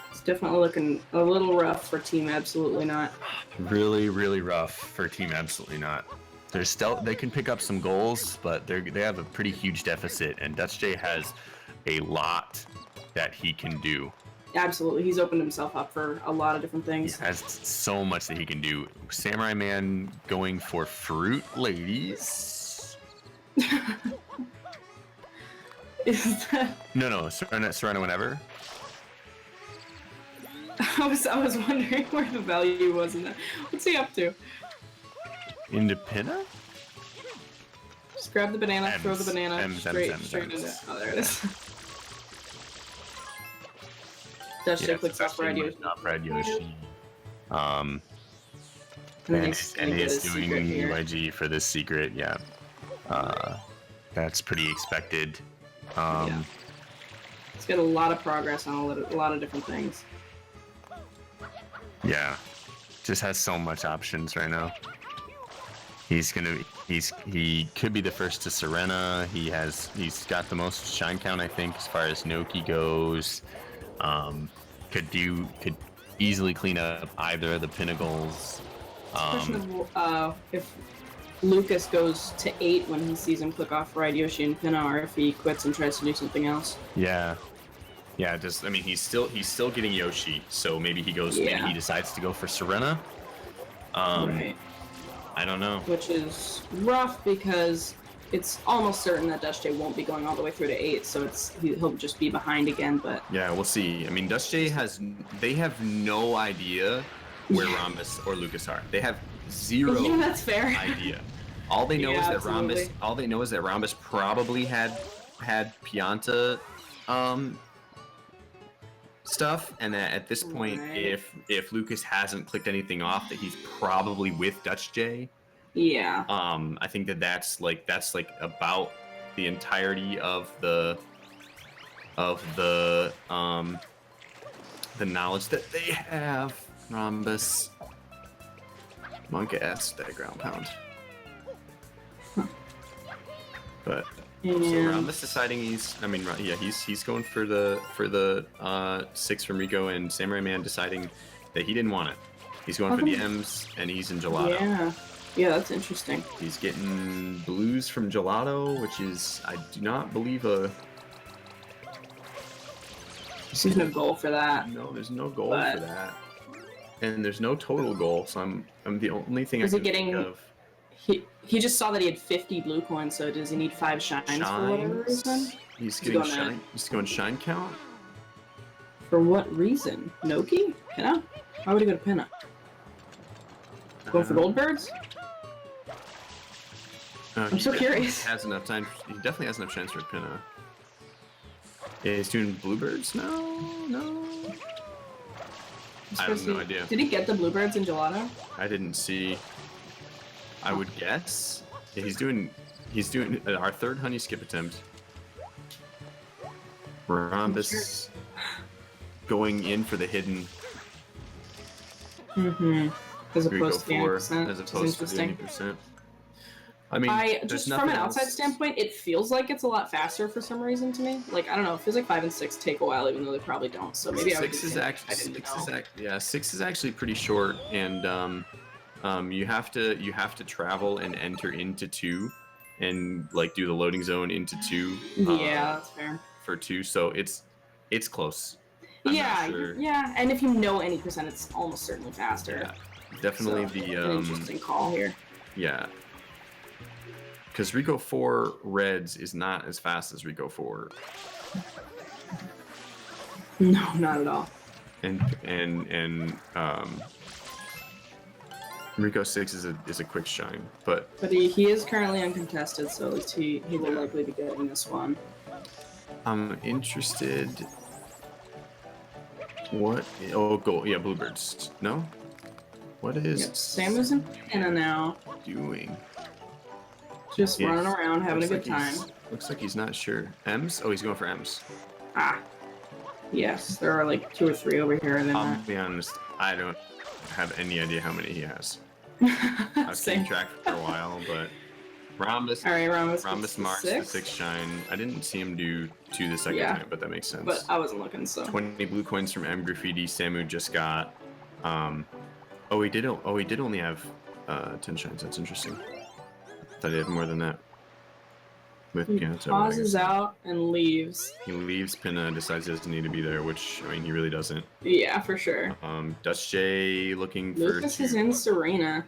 It's definitely looking a little rough for Team Absolutely Not. Really, really rough for Team Absolutely Not. They can pick up some goals, but they have a pretty huge deficit, and Dutch J has a lot that he can do. Absolutely, he's opened himself up for a lot of different things. He has so much that he can do. Samurai Man going for fruit, ladies. Is that... No, Serena whenever. I was wondering where the value was in that. What's he up to? Into Pinna? Just grab the banana, throw the banana straight into it. Oh, there it is. Dutch J clicks off Ride Yoshi. Ride Yoshi. And he's doing UIG for this secret, yeah. That's pretty expected. He's got a lot of progress on a lot of different things. Yeah. Just has so much options right now. He could be the first to Serena. He's got the most shine count, I think, as far as Noki goes. Could easily clean up either of the pinnacles. Question of if Lucas goes to 8 when he sees him click off Ride Yoshi and Pinna, or if he quits and tries to do something else. Yeah. He's still getting Yoshi, so maybe he goes. Yeah. Maybe he decides to go for Serena. Right. I don't know. Which is rough because it's almost certain that Dutch J won't be going all the way through to 8, so he'll just be behind again. But yeah, we'll see. I mean, Dutch J they have no idea where Rhombus or Lucas are. They have zero that's fair. idea. All they know is that Rhombus. All they know is that Rhombus probably had Pianta stuff, and that at this point, if Lucas hasn't clicked anything off, that he's probably with Dutch J. Yeah. I think that's about the entirety of the knowledge that they have. Rhombus. Monk ass that ground pound. But so Rhombus deciding he's going for the 6 from Rico, and Samurai Man deciding that he didn't want it. He's going for the M's, and he's in Gelato. Yeah, that's interesting. He's getting blues from Gelato, which is, I do not believe There's no goal for that. No, there's no goal for that. And there's no total goal, so I'm the only thing I can think of. He just saw that he had 50 blue coins, so does he need 5 shines for whatever reason? He's getting shine. He's going shine count. For what reason? Noki? Pinna? Why would he go to Pinna? Going for gold birds? I'm so curious. He has enough time. He definitely has enough chance for Pinna. Yeah, he's doing bluebirds? No. I have no idea. Did he get the bluebirds in gelato? I didn't see. I would guess. Yeah, he's doing our 3rd honey skip attempt. Rhombus going in for the hidden. As opposed to 8%, as opposed to 80%. I mean, just from an outside standpoint, it feels like it's a lot faster for some reason to me. Like, I don't know, it feels like 5 and 6 take a while, even though they probably don't. So maybe 6 is actually pretty short, and you have to travel and enter into 2, and like do the loading zone into 2. Yeah, that's fair. For 2, so it's close. Yeah, and if you know any percent, it's almost certainly faster. Yeah, definitely an interesting call here. Yeah. Because Rico 4 Reds is not as fast as Rico 4. No, not at all. And Rico 6 is a quick shine, but he is currently uncontested, so at least he will likely be getting this one. I'm interested. What? Oh, gold. Yeah, bluebirds. No. What is? Yep, Samu's in Pinna now. Doing. Just running around, having a good time. Looks like he's not sure. M's? Oh, he's going for M's. Ah. Yes, there are like 2 or 3 over here. I'll be honest, I don't have any idea how many he has. I was keeping track for a while, but Rhombus marks the 6 shine. I didn't see him do 2 the second time, but that makes sense. But I wasn't looking, so. 20 blue coins from M Graffiti. Samu just got. Oh, he did only have 10 shines. That's interesting. Thought he had more than that. He pauses out and leaves. He leaves Pinna, decides he doesn't need to be there, which, I mean, he really doesn't. Yeah, for sure. Dust J looking for... Lucas is in Serena.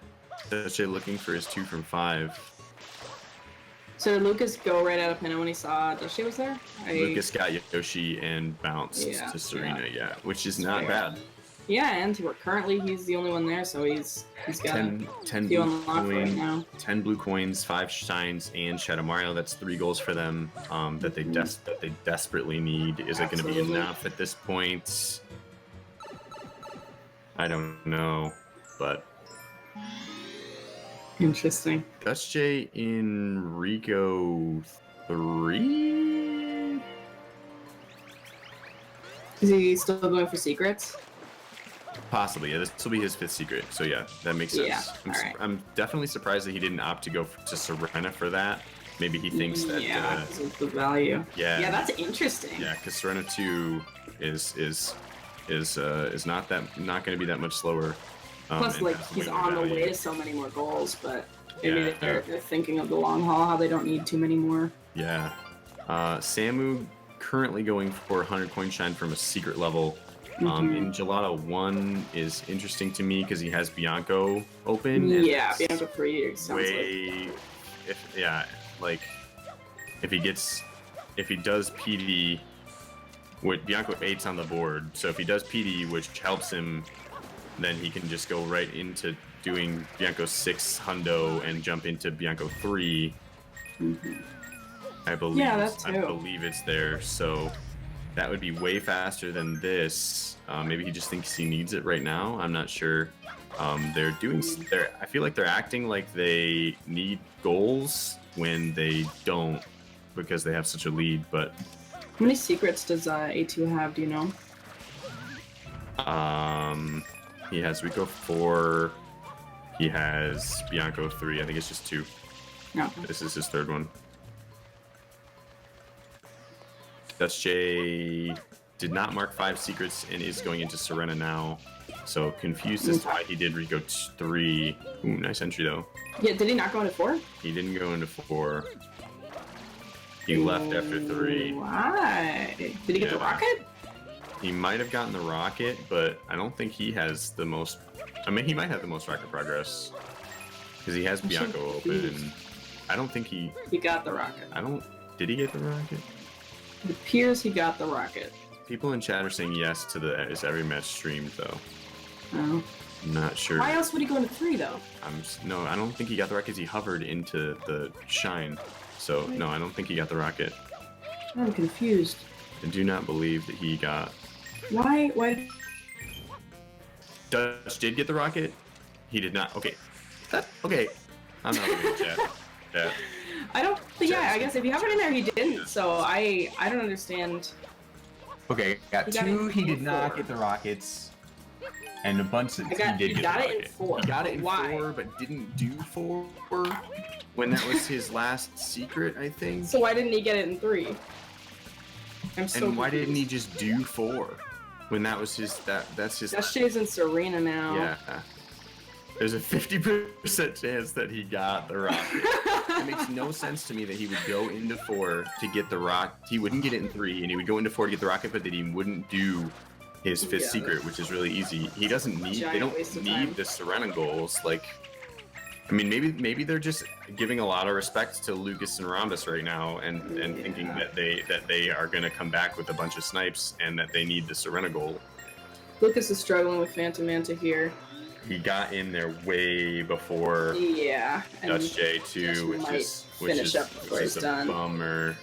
Dust J looking for his 2 from 5. So did Lucas go right out of Pinna when he saw Dust J was there? Lucas got Yoshi and bounced to Serena, which is not bad. Yeah, and currently he's the only one there, so he's got 10 blue coins, right now. 10 blue coins, 5 shines, and Shadow Mario. That's 3 goals for them that they desperately need. Is it going to be enough at this point? I don't know, but interesting. Dust J in Rico 3. Is he still going for secrets? Possibly, yeah. This will be his 5th secret, so yeah, that makes sense. Yeah, I'm definitely surprised that he didn't opt to go to Serena for that. Maybe he thinks that. Yeah, because of the value. Yeah. Yeah, that's interesting. Yeah, because Serena 2 is not going to be that much slower. Plus, like he's on the way to so many more goals, but maybe they're thinking of the long haul, how they don't need too many more. Yeah. Samu currently going for 100 coin shine from a secret level. In Gelato 1 is interesting to me because he has Bianco open. Yeah, Bianco 3 sounds if he does PD, with Bianco 8's on the board, so if he does PD, which helps him, then he can just go right into doing Bianco 6 hundo and jump into Bianco 3. I believe. Yeah, that's true. I believe it's there, so. That would be way faster than this. Maybe he just thinks he needs it right now. I'm not sure. I feel like they're acting like they need goals when they don't, because they have such a lead. But how many secrets does A2 have? Do you know? He has Rico 4. He has Bianco 3. I think it's just 2. No. This is his 3rd one. Dust J did not mark 5 secrets and is going into Serena now. So confused as to why he did Rico 3. Ooh, nice entry though. Yeah, did he not go into 4? He didn't go into 4. He left after 3. Why? Did he get the rocket? He might have gotten the rocket, but I don't think he has the most... I mean, he might have the most rocket progress. Because he has Bianco open. I don't think he... He got the rocket. Did he get the rocket? It appears he got the rocket. People in chat are saying yes to the is every match streamed, though. Oh. I'm not sure. Why else would he go into 3, though? No, I don't think he got the rocket because he hovered into the shine. So, no, I don't think he got the rocket. I'm confused. I do not believe that he got... Why? Dutch did get the rocket? He did not. Okay. Okay. I'm not going to chat. Yeah. I don't... Yeah, I guess if you have it in there, he didn't. So I don't understand. Okay, got 2, he did not get the rockets. And a bunch of he did get the rocket. It in 4. He got it in 4, but didn't do 4 when that was his last secret, I think. So why didn't he get it in 3? I'm so And why confused. didn't he just do 4 when that was his that's his? Dutch's in Serena now. Yeah. There's a 50% chance that he got the rocket. It makes no sense to me that he would go into 4 to get the rock. He wouldn't get it in 3, and he would go into 4 to get the rocket, but that he wouldn't do his 5th secret, which is really easy. He doesn't need. They don't need the Serena goals. Like, I mean, maybe they're just giving a lot of respect to Lucas and Rhombus right now, and thinking that they are gonna come back with a bunch of snipes and that they need the Serena goal. Lucas is struggling with Phantom Manta here. He got in there way before Dutch J too, which is a bummer.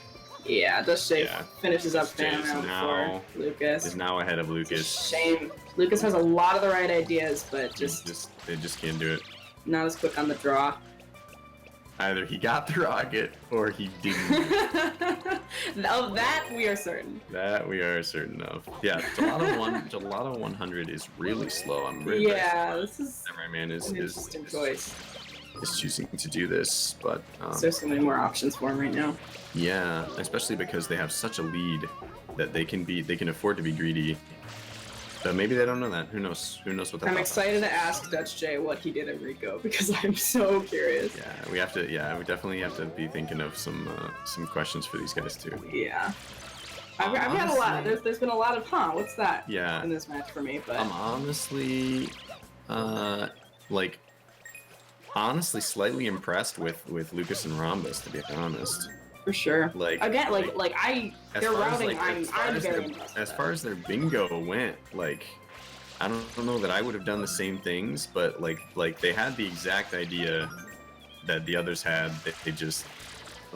Yeah, Dutch J finishes up Phantom Manta before Lucas. Is now ahead of Lucas. Shame. Lucas has a lot of the right ideas, but they just can't do it. Not as quick on the draw. Either he got the rocket or he didn't. Of that we are certain. That we are certain of. Yeah, Gelato 100 is really slow. I'm really this is Samurai Man is interesting choice. Is choosing to do this, but there's so many more options for him right now. Yeah, especially because they have such a lead that they can afford to be greedy. So maybe they don't know that. Who knows? Who knows what that is? I'm excited to ask Dutch J what he did at Rico because I'm so curious. Yeah, we have to. Yeah, we definitely have to be thinking of some questions for these guys too. Yeah. I've had a lot. There's been a lot of what's that? Yeah. In this match for me, but I'm honestly, slightly impressed with Lucas and Rhombus, to be honest. For sure. Like again, their routing. I'm very impressed. As far as their bingo went, like, I don't know that I would have done the same things, but like they had the exact idea that the others had. They just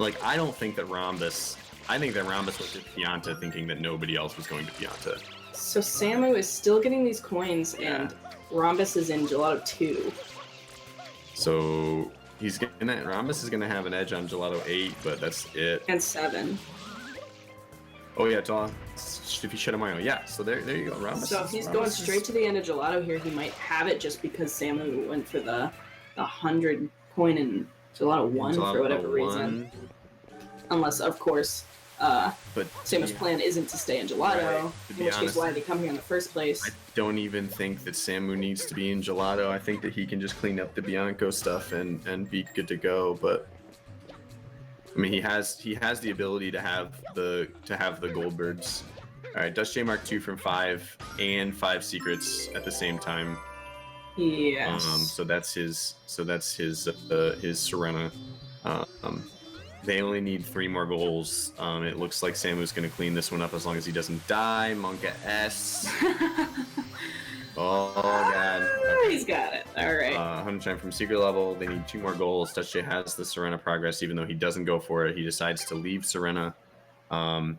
I don't think that Rhombus. I think that Rhombus was at Pianta thinking that nobody else was going to Pianta. So Samu is still getting these coins, and Rhombus is in Gelato 2. So Rhombus is gonna have an edge on Gelato 8, but that's it. And 7. Oh yeah, if you shut him out. Yeah, so there you go, Rhombus. So if he's going straight to the end of Gelato here, he might have it just because Samu went for the 100 coin in Gelato 1 for whatever reason. Unless, of course, Samu's plan isn't to stay in Gelato, in which case why did he come here in the first place? I don't even think that Samu needs to be in Gelato. I think that he can just clean up the Bianco stuff and be good to go. But I mean, he has the ability to have the Goldbirds. All right, Dutch J Mark II from 5 and 5 secrets at the same time. Yes. So that's his Serena. They only need 3 more goals. It looks like Samu's gonna clean this one up as long as he doesn't die. Monka S. Oh god. Okay. He's got it. All right. 100 time from secret level. They need 2 more goals. Dutch J has the Serena progress, even though he doesn't go for it. He decides to leave Serena. I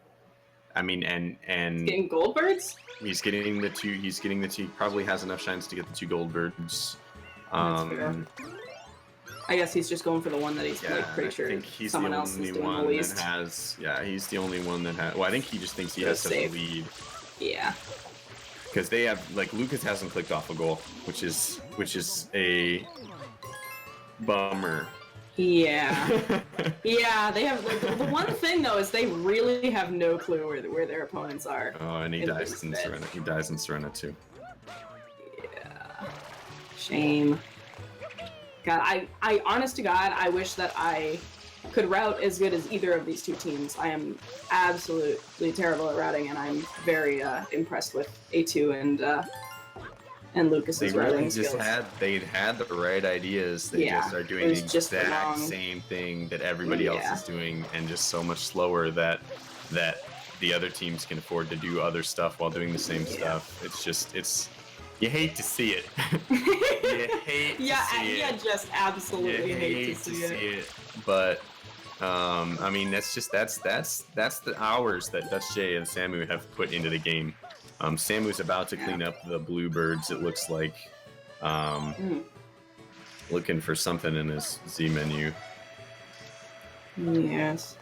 mean, and getting Goldbirds. He's getting the 2. He's getting the 2. He probably has enough shines to get the 2 Goldbirds. That's fair. I guess he's just going for the one that he's pretty sure someone else is doing the least. He's the only one that has. Well, I think he just thinks he has such a lead. Yeah. Because they have Lucas hasn't clicked off a goal, which is a bummer. Yeah. Yeah, they have the one thing though is they really have no clue where their opponents are. Oh, and he dies in Serena. He dies in Serena too. Yeah. Shame. God, I honest to God, I wish that I could route as good as either of these 2 teams. I am absolutely terrible at routing, and I'm very impressed with A2 and And Lucas is really just had the right ideas. They just are doing the exact same thing that everybody else is doing, and just so much slower that the other teams can afford to do other stuff while doing the same stuff. It's you hate to see it. You hate to see it. Yeah, just absolutely hate to see it. But I mean, that's the hours that Dutch J and Samu have put into the game. Samu's about to clean up the bluebirds, it looks like. Looking for something in his Z menu. Yes.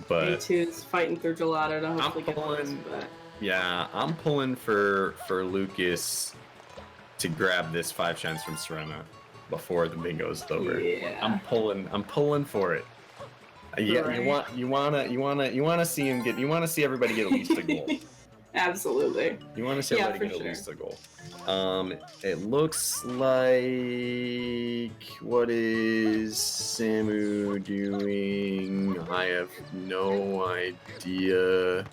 But A2's fighting through gelato to hopefully get this, but... Yeah, I'm pulling for Lucas to grab this 5 chance from Serena before the bingo's over. Yeah. I'm pulling for it. Yeah, you wanna see him get. You wanna see everybody get at least a goal. Absolutely. You want to see everybody get at least a goal. It looks like, what is Samu doing? I have no idea.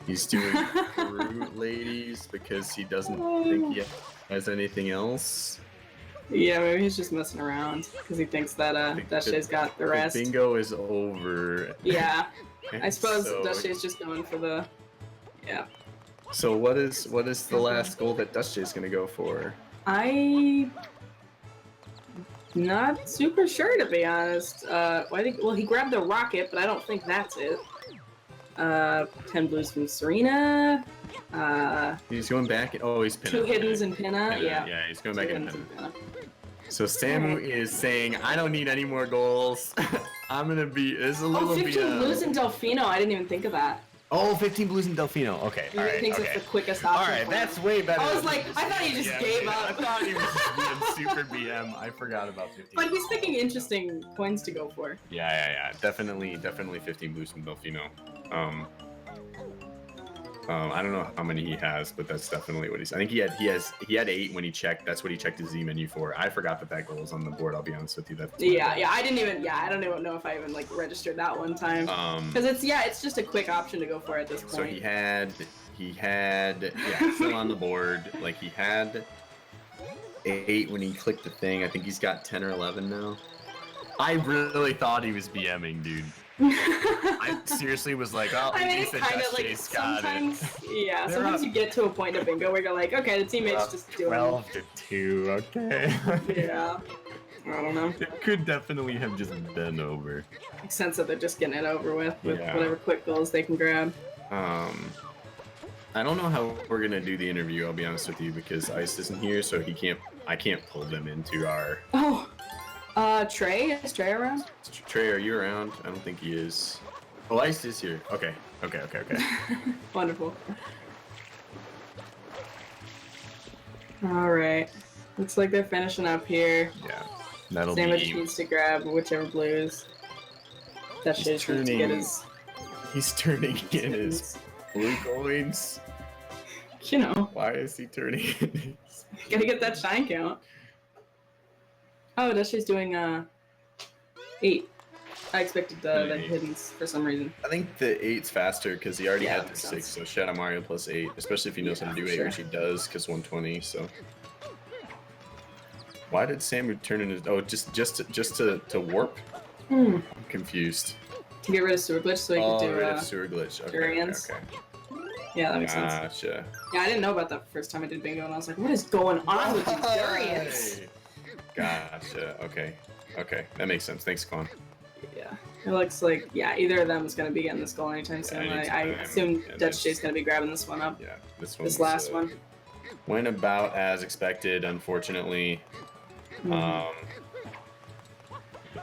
He's doing fruit ladies because he doesn't think he has anything else. Yeah, maybe he's just messing around because he thinks that Dashay's got the rest. The bingo is over. Yeah, I suppose Dashay's just going for the. Yeah. So what is the last goal that Dashay's gonna go for? I'm not super sure, to be honest. I think he grabbed the rocket, but I don't think that's it. 10 blues from Serena. He's going back. Oh, he's pinna. 2 hiddens and pinna. Yeah, he's going back in pinna. So Samu is saying, I don't need any more goals. I'm gonna be. This is a little 15 blues in Delfino. I didn't even think of that. Oh, 15 blues in Delfino. Okay, all right. He thinks it's the quickest option. All right, that's way better. I was like, I thought he just gave up. I thought he was just being super BM. I forgot about 15. But he's picking interesting coins to go for. Yeah. Definitely 15 blues from Delfino. I don't know how many he has, but that's definitely what he's. I think he had 8 when he checked. That's what he checked his Z menu for. I forgot that goal was on the board. I'll be honest with you. I don't even know if I even like registered that one time. Because it's just a quick option to go for at this point. So he had still on the board. Like he had 8 when he clicked the thing. I think he's got 10 or 11 now. I really thought he was BMing, dude. I seriously was like, oh, I mean, it's kind of like sometimes, sometimes you get to a point of bingo where you're like, okay, the teammate's just doing 12 to 2, okay. Yeah. I don't know. It could definitely have just been over. Makes sense that they're just getting it over with whatever quick goals they can grab. I don't know how we're gonna do the interview, I'll be honest with you, because Ice isn't here, so I can't pull them into our... Oh! Trey? Is Trey around? Trey, are you around? I don't think he is. Oh, Ice is here. Okay. Wonderful. Alright. Looks like they're finishing up here. Yeah. That'll Sam just needs to grab whichever blues. That shit to get his... He's turning in his blue coins. You know. Why is he turning in his... Gotta get that shine count. Oh, Dashay's doing 8. I expected the hiddens for some reason. I think the 8's faster because he already had the 6, so Shadow Mario plus 8, especially if he knows how to do 8, which he does, because 120. So why did Samu turn in his? Oh, just to warp? I'm confused. To get rid of sewer glitch, so he could do rid of sewer glitch. Okay. Yeah, that makes sense. Gotcha. Yeah, I didn't know about that the first time I did bingo, and I was like, what is going on with these durians? Gotcha. Okay. That makes sense. Thanks, Quan. Yeah. It looks like, either of them is going to be getting this goal anytime soon. I assume Dutch J's going to be grabbing this one up. Yeah, this last one. Went about as expected, unfortunately. I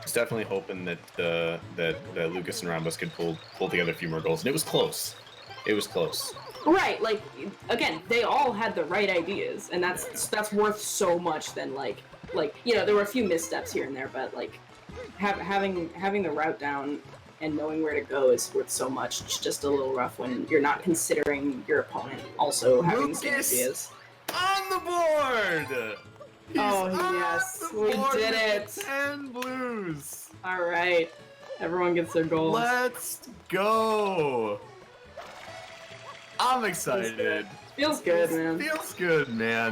was definitely hoping that Lucas and Rambos could pull together a few more goals, and it was close. Right, like, again, they all had the right ideas, and that's worth so much than, like, there were a few missteps here and there, but, like, having the route down and knowing where to go is worth so much. It's just a little rough when you're not considering your opponent also having the same ideas. On the board! We did it! 10 blues! Alright, everyone gets their goals. Let's go! I'm excited. Feels good, man. Feels good, man.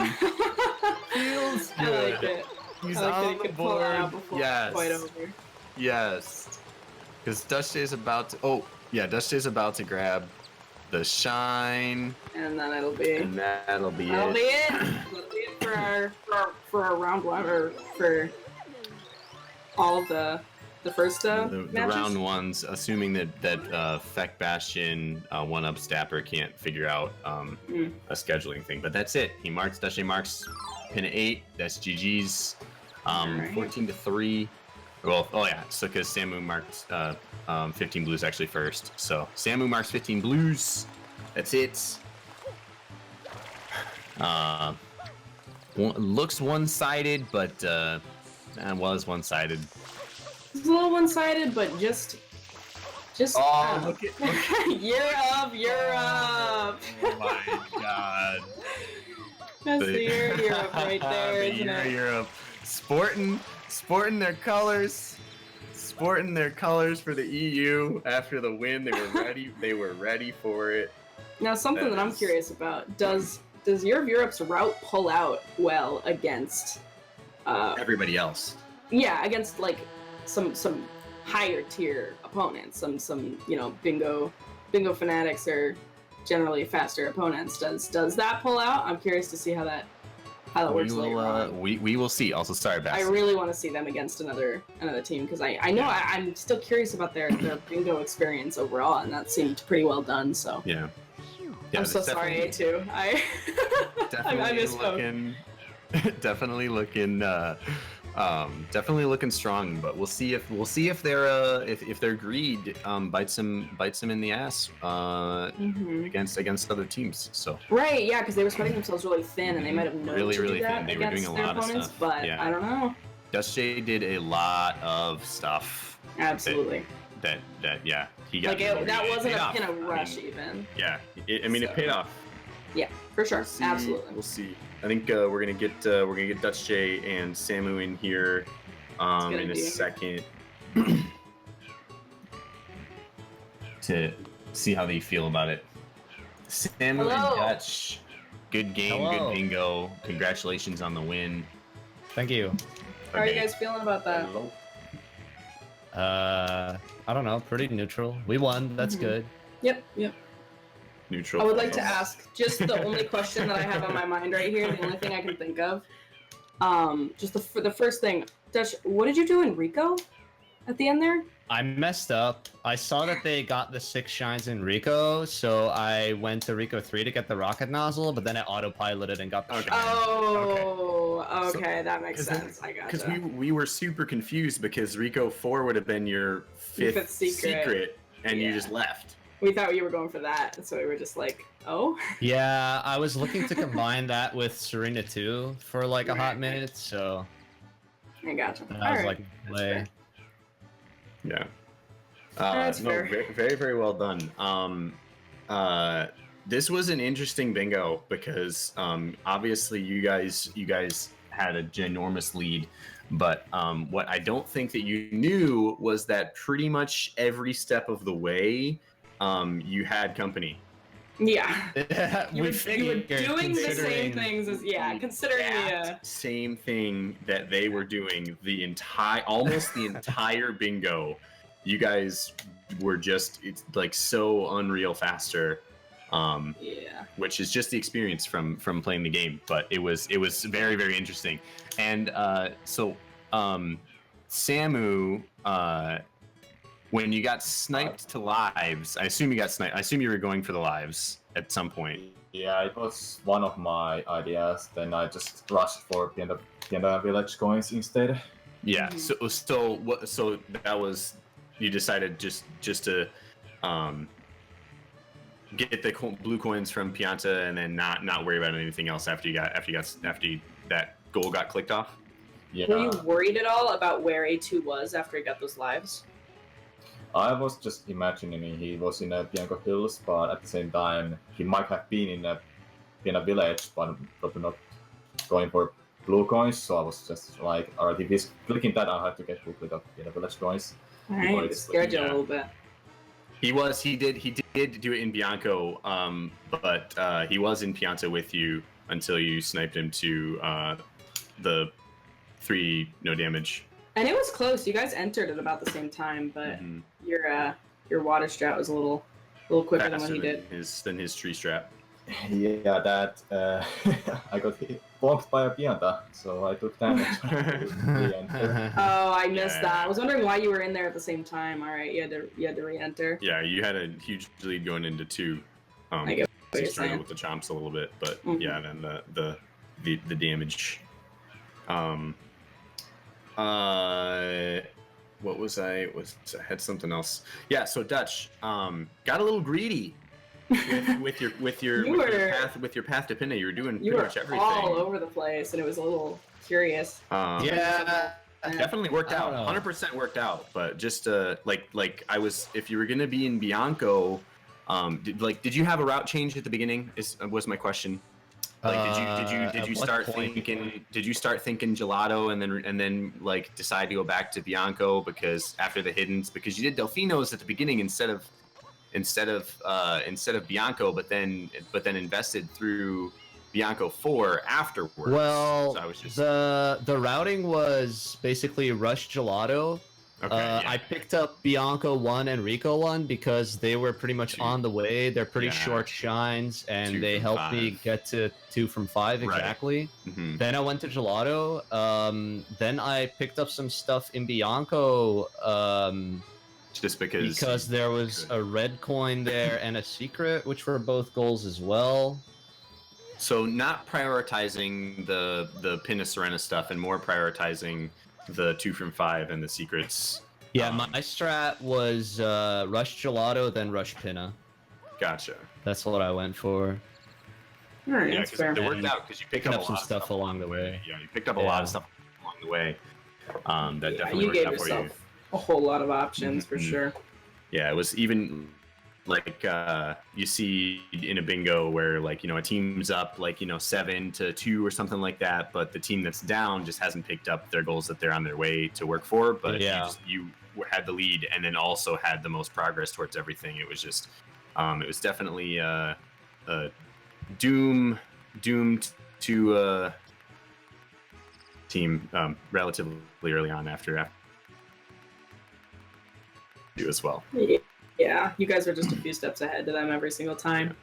Feels good. I like it. He's I like on that he the could pull it out board. before Yes. it's quite over. Yes. Because Dushy's about to. Oh, yeah. Dushy's about to grab the shine. And then it'll be. And that'll be it. That'll be it for our round one, or for all of the first the matches? round ones, assuming that Feck Bastion, One Up Stapper can't figure out a scheduling thing. But that's it. He marks. Dushy marks pin at 8. That's GG's. 14-3. Well, oh yeah. So because Samu marked 15 blues actually first. So Samu marks 15 blues. That's it. Looks one-sided, but was one-sided. It's a little one-sided, but just. Oh, look at You're up. Oh my god. That's the year Europe right there, isn't it? Europe. Sporting their colors. Sporting their colors for the EU after the win. They were ready. They were ready for it. Now, something that I'm curious about: does Europe's route pull out well against everybody else? Yeah, against like some higher tier opponents, some bingo fanatics are generally faster opponents. Does that pull out? I'm curious to see how that works later on. We will see. Also, sorry, Bass. I really want to see them against another team because I know I'm still curious about their bingo experience overall, and that seemed pretty well done. So yeah. I'm so sorry, A2. I misspoke. Definitely looking strong, but we'll see if their greed bites them in the ass against other teams. So right, yeah, because they were spreading themselves really thin, and they might have known really to do that thin. They were doing a lot of stuff, but yeah. I don't know. Dusty did a lot of stuff. Absolutely. That yeah, he got that wasn't a pin of rush even. Yeah, it paid off. Yeah, for sure. Absolutely. We'll see. I think we're gonna get Dutch J and Samu in here in a second to see how they feel about it. Samu and Dutch, good game, good bingo. Congratulations on the win. Thank you. How are you guys feeling about that? I don't know. Pretty neutral. We won. That's good. Yep. Neutral. I would like to ask just the only question that I have on my mind right here, the only thing I can think of. Just the first thing, Dutch, what did you do in Rico at the end there? I messed up. I saw that they got the 6 shines in Rico, so I went to Rico 3 to get the rocket nozzle, but then I autopiloted and got the shine. Oh, okay, that makes sense. I gotcha. Because we were super confused because Rico 4 would have been your fifth secret, and you just left. We thought you were going for that, so we were just like, oh? Yeah, I was looking to combine that with Serena 2 for like a hot minute, so... I gotcha. And I was like, play. Yeah. That's fair. Very, very well done. This was an interesting bingo because obviously you guys had a ginormous lead, but what I don't think that you knew was that pretty much every step of the way you had company. Yeah. you were doing the same things as considering the same thing that they were doing almost the entire bingo. You guys were it's like so unreal faster. Which is just the experience from playing the game, but it was very, very interesting. And so Samu, when you got sniped to lives, I assume you got sniped. I assume you were going for the lives at some point. Yeah, it was one of my ideas. Then I just rushed for Pienda village coins instead. Yeah. So that was, you decided just to get the blue coins from Pianta and then not worry about anything else after that goal got clicked off. Yeah. Were you worried at all about where A2 was after he got those lives? I was just imagining he was in a Bianco Hills, but at the same time he might have been in a village, but probably not going for blue coins. So I was just like, alright, if he's clicking that, I'll have to get blue click of Bianco village coins. Alright, it scared you a little bit. He did do it in Bianco, but he was in Pianta with you until you sniped him to the 3 no damage. And it was close. You guys entered at about the same time, but your water strat was a little quicker than what he did. Than his tree strat. Yeah, that I got bonked by a Pianta, so I took damage. Oh, I missed that. I was wondering why you were in there at the same time. All right, you had to re-enter. Yeah, you had a huge lead going into 2. I get what you're saying. With the chomps a little bit, but yeah, then the damage. What was I had something else. Yeah, so Dutch got a little greedy with your path to Pinna. You were doing pretty much everything. All over the place, and it was a little curious. Definitely worked out. 100% worked out. But just like I was, if you were gonna be in Bianco, did you have a route change at the beginning? Was my question. Like, did you start thinking gelato and then like decide to go back to Bianco because after the hiddens, because you did Delfinos at the beginning instead of Bianco, but then invested through Bianco 4 afterwards. Well, so I was just... the routing was basically Rush Gelato. Okay, I picked up Bianco 1 and Rico 1 because they were pretty much on the way. They're pretty short shines, and they helped me get to 2 from 5 exactly. Right. Then I went to Gelato. Then I picked up some stuff in Bianco. Just because there was a red coin there and a secret, which were both goals as well. So not prioritizing the Pinna Serena stuff and more prioritizing the 2 from 5 and the secrets. Yeah, my strat was Rush Gelato, then Rush Pinna. Gotcha. That's what I went for. All right, yeah, because it worked out because you picked up some stuff along the way. Yeah, you picked up a lot of stuff along the way. That definitely you gave worked out yourself for you. A whole lot of options for sure. Yeah, it was even like you see in a bingo where like a team's up like 7-2 or something like that, but the team that's down just hasn't picked up their goals that they're on their way to work for. But you had the lead and then also had the most progress towards everything. It was just it was definitely doomed to team relatively early on after you as well. Yeah, you guys are just a few steps ahead to them every single time.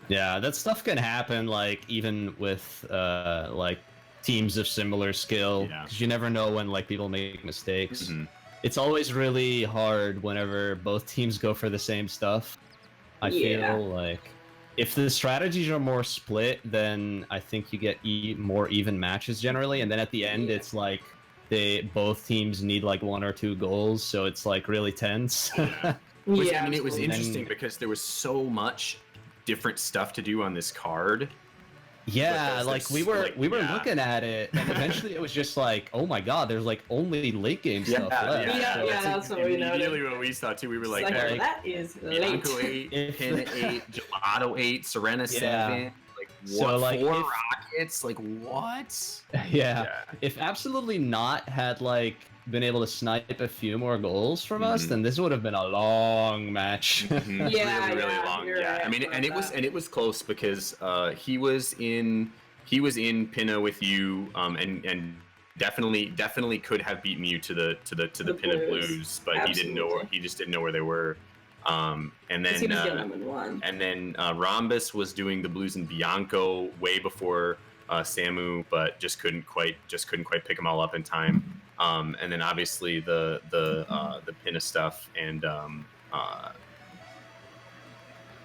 Yeah, that stuff can happen, like, even with, like, teams of similar skill, because you never know when, like, people make mistakes. It's always really hard whenever both teams go for the same stuff. I feel like if the strategies are more split, then I think you get more even matches generally, and then at the end, it's like both teams need like 1 or 2 goals, so it's like really tense. I mean, it was interesting because there was so much different stuff to do on this card. Yeah, like we were looking at it, and eventually it was just like, oh my god, there's like only late game stuff left. Yeah, that's what we noticed. Immediately what we saw too, we were like that is late. Bianco 8, Pinna 8, Gelato 8, Serena 7. So, like, 4 rockets? Like, what? Yeah. If Absolutely Not had, like, been able to snipe a few more goals from us, then this would have been a long match. Really long. Yeah. Right, I mean, and it was close because he was in Pinna with you, and definitely could have beaten you to the Pinna Blues, but he just didn't know where they were. And then Rhombus was doing the Blues and Bianco way before Samu, but just couldn't quite pick them all up in time. And then obviously the Pinna stuff, and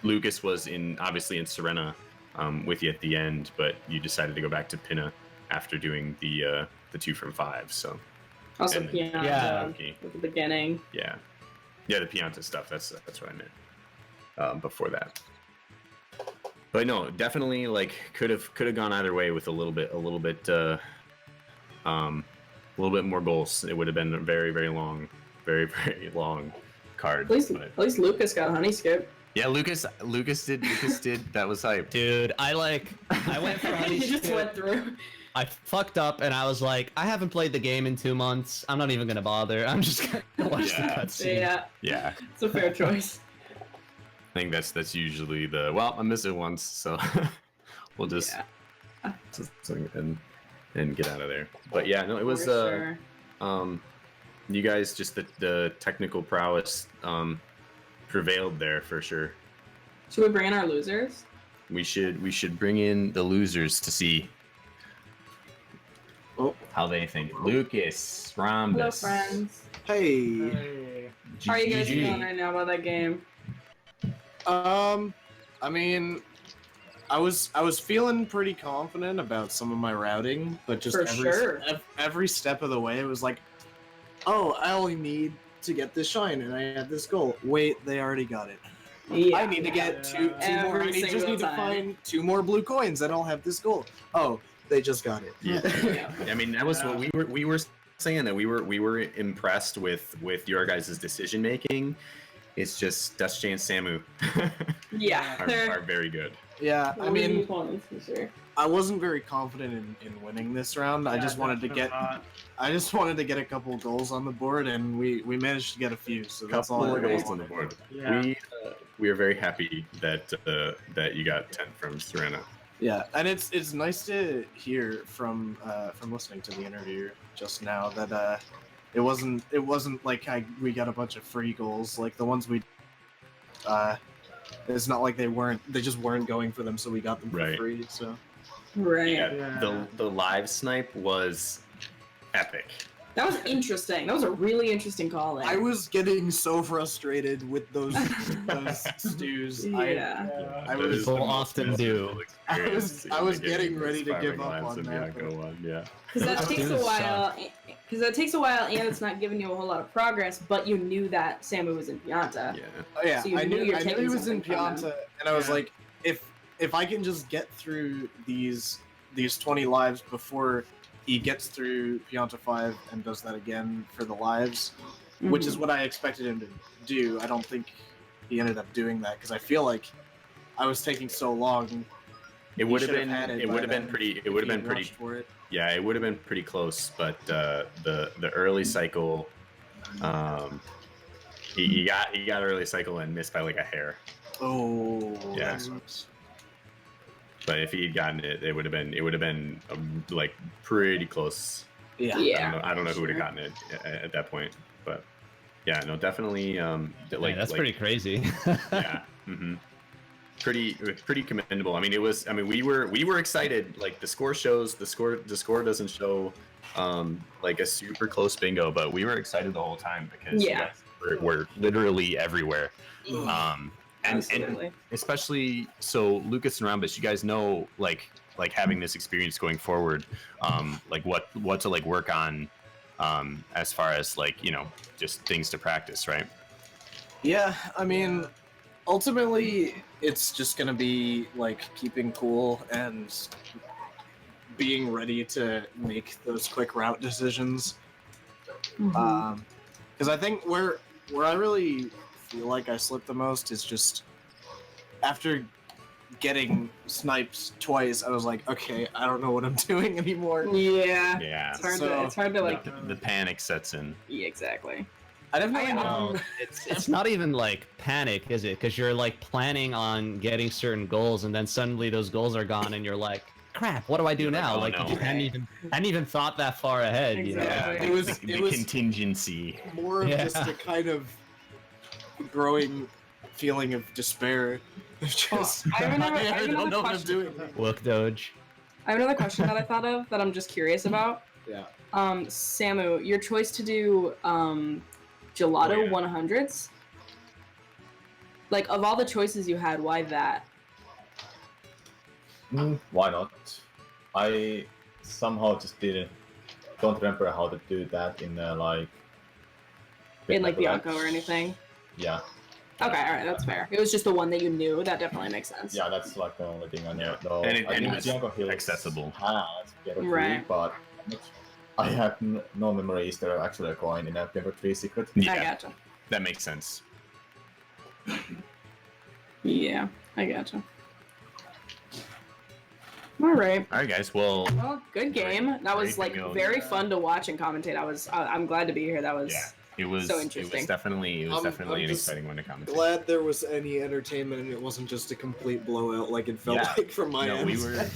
Lucas was obviously in Serena with you at the end, but you decided to go back to Pinna after doing the 2 from 5. So also at the beginning. Yeah, the Pianta stuff. That's what I meant before that. But no, definitely like could have gone either way with a little bit more goals. It would have been a very very long card. At least Lucas got honey skip. Yeah, Lucas did. That was hype, dude. I went for honey skip. He just went through. I fucked up and I was like, I haven't played the game in 2 months. I'm not even gonna bother. I'm just gonna watch the cutscene. Yeah. It's a fair choice. I think that's usually the I missed it once, so we'll just and get out of there. But yeah, no, it was sure. You guys just the technical prowess prevailed there for sure. Should we bring in our losers? We should bring in the losers to see how they think. Lucas, Rhombus. Hello, friends. Hey. How are you guys feeling right now about that game? I mean, I was feeling pretty confident about some of my routing, but just every step of the way, it was like, oh, I only need to get this shine, and I have this goal. Wait, they already got it. Yeah, I need to get two more. I just need to find 2 more blue coins, and I'll have this goal. Oh, they just got it. Yeah. I mean, that was what we were saying, that we were impressed with your guys' decision making. It's just Dust Jay and Samu are very good. Yeah, I mean, I wasn't very confident in winning this round. I just wanted to get a couple goals on the board, and we managed to get a few. So that's all. Couple goals on the board. Yeah. We are very happy that you got 10 from Serena. Yeah, and it's nice to hear from listening to the interview just now that it wasn't like we got a bunch of free goals like the ones we. It's not like they just weren't going for them, so we got them for free. So. Right. Yeah. The live snipe was epic. That was interesting. That was a really interesting call. I was getting so frustrated with those stews. Yeah. I was People often do. I was getting ready to give up on that. Yeah. Because that takes a while. And it's not giving you a whole lot of progress. But you knew that Samu was in Pianta. Yeah. Oh yeah. So I knew he was in Pianta, and I was like, if I can just get through these 20 lives before he gets through Pianta 5 and does that again for the lives, which is what I expected him to do. I don't think he ended up doing that because I feel like I was taking so long. It would have been pretty. Yeah, it would have been pretty close, but the early cycle, he got early cycle and missed by like a hair. Oh, yeah. But if he had gotten it, it would have been like pretty close. Yeah. I don't know who would have gotten it at that point, but yeah, no, definitely. That's pretty crazy. Yeah. Mm-hmm. Pretty commendable. I mean, we were excited. Like the score doesn't show like a super close bingo, but we were excited the whole time because we're literally everywhere. And especially so Lucas and Rhombus, you guys know like having this experience going forward, like what to like work on as far as like, you know, just things to practice, right? Yeah, I mean, ultimately it's just gonna be like keeping cool and being ready to make those quick route decisions. Because I think where I really feel like I slipped the most is just after getting sniped twice, I was like, okay, I don't know what I'm doing anymore. Yeah. Yeah. It's hard to like the panic sets in. Yeah, exactly. I definitely know. It's not even like panic, is it? Because you're like planning on getting certain goals, and then suddenly those goals are gone, and you're like, crap, what do I do now? Oh, like no. you hadn't even thought that far ahead. Exactly. You know? Yeah, It was the contingency. more of just a kind of growing feeling of despair. Just, I don't know what I'm doing. Look, Doge. I have another question that I thought of that I'm just curious about. Yeah. Samu, your choice to do Gelato 100s. Like, of all the choices you had, why that? Why not? I somehow just don't remember how to do that in Bianco or anything. Yeah. Okay, alright, that's fair. It was just the one that you knew. That definitely makes sense. Yeah, that's like the only thing I know. No, And I think it's Bianco Hills accessible. has Bianco 3, Right. but I have no memory. Is there actually a coin in a Bianco 3 secret? Yeah, I gotcha. that makes sense. Yeah, I gotcha. All right. All right, guys. Well, good game. That was like bingo. very fun to watch and commentate. I'm glad to be here. That was it was so interesting. It was definitely I'm an exciting one to commentate. Glad there was any entertainment and it wasn't just a complete blowout like it felt like from my end.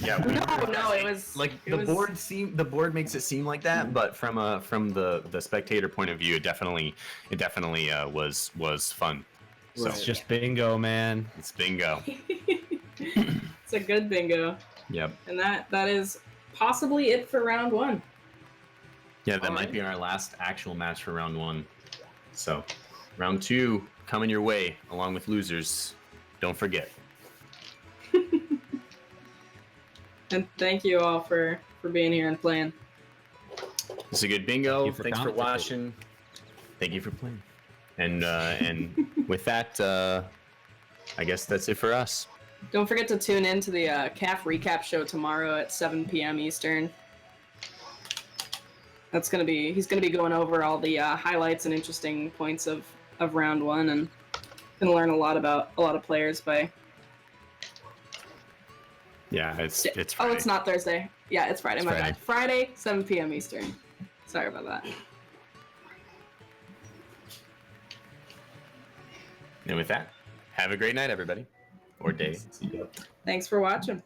No, it was like the board makes it seem like that, but from the spectator point of view, it definitely was fun. So It's just bingo, man. It's bingo. It's a good bingo. Yep. And that is possibly it for round 1. Yeah, that might be our last actual match for round 1. So, round 2 coming your way along with losers. Don't forget. And thank you all for being here and playing. It's a good bingo. Thanks for watching. Thank you for playing. And with that, I guess that's it for us. Don't forget to tune in to the CAF recap show tomorrow at 7 p.m. Eastern. He's gonna be going over all the highlights and interesting points of round 1, and gonna learn a lot about a lot of players by. Yeah, it's Friday. Oh, it's not Thursday. Yeah, it's Friday. My bad. Friday, 7 p.m. Eastern. Sorry about that. And with that, have a great night, everybody. Or day. Thanks for watching.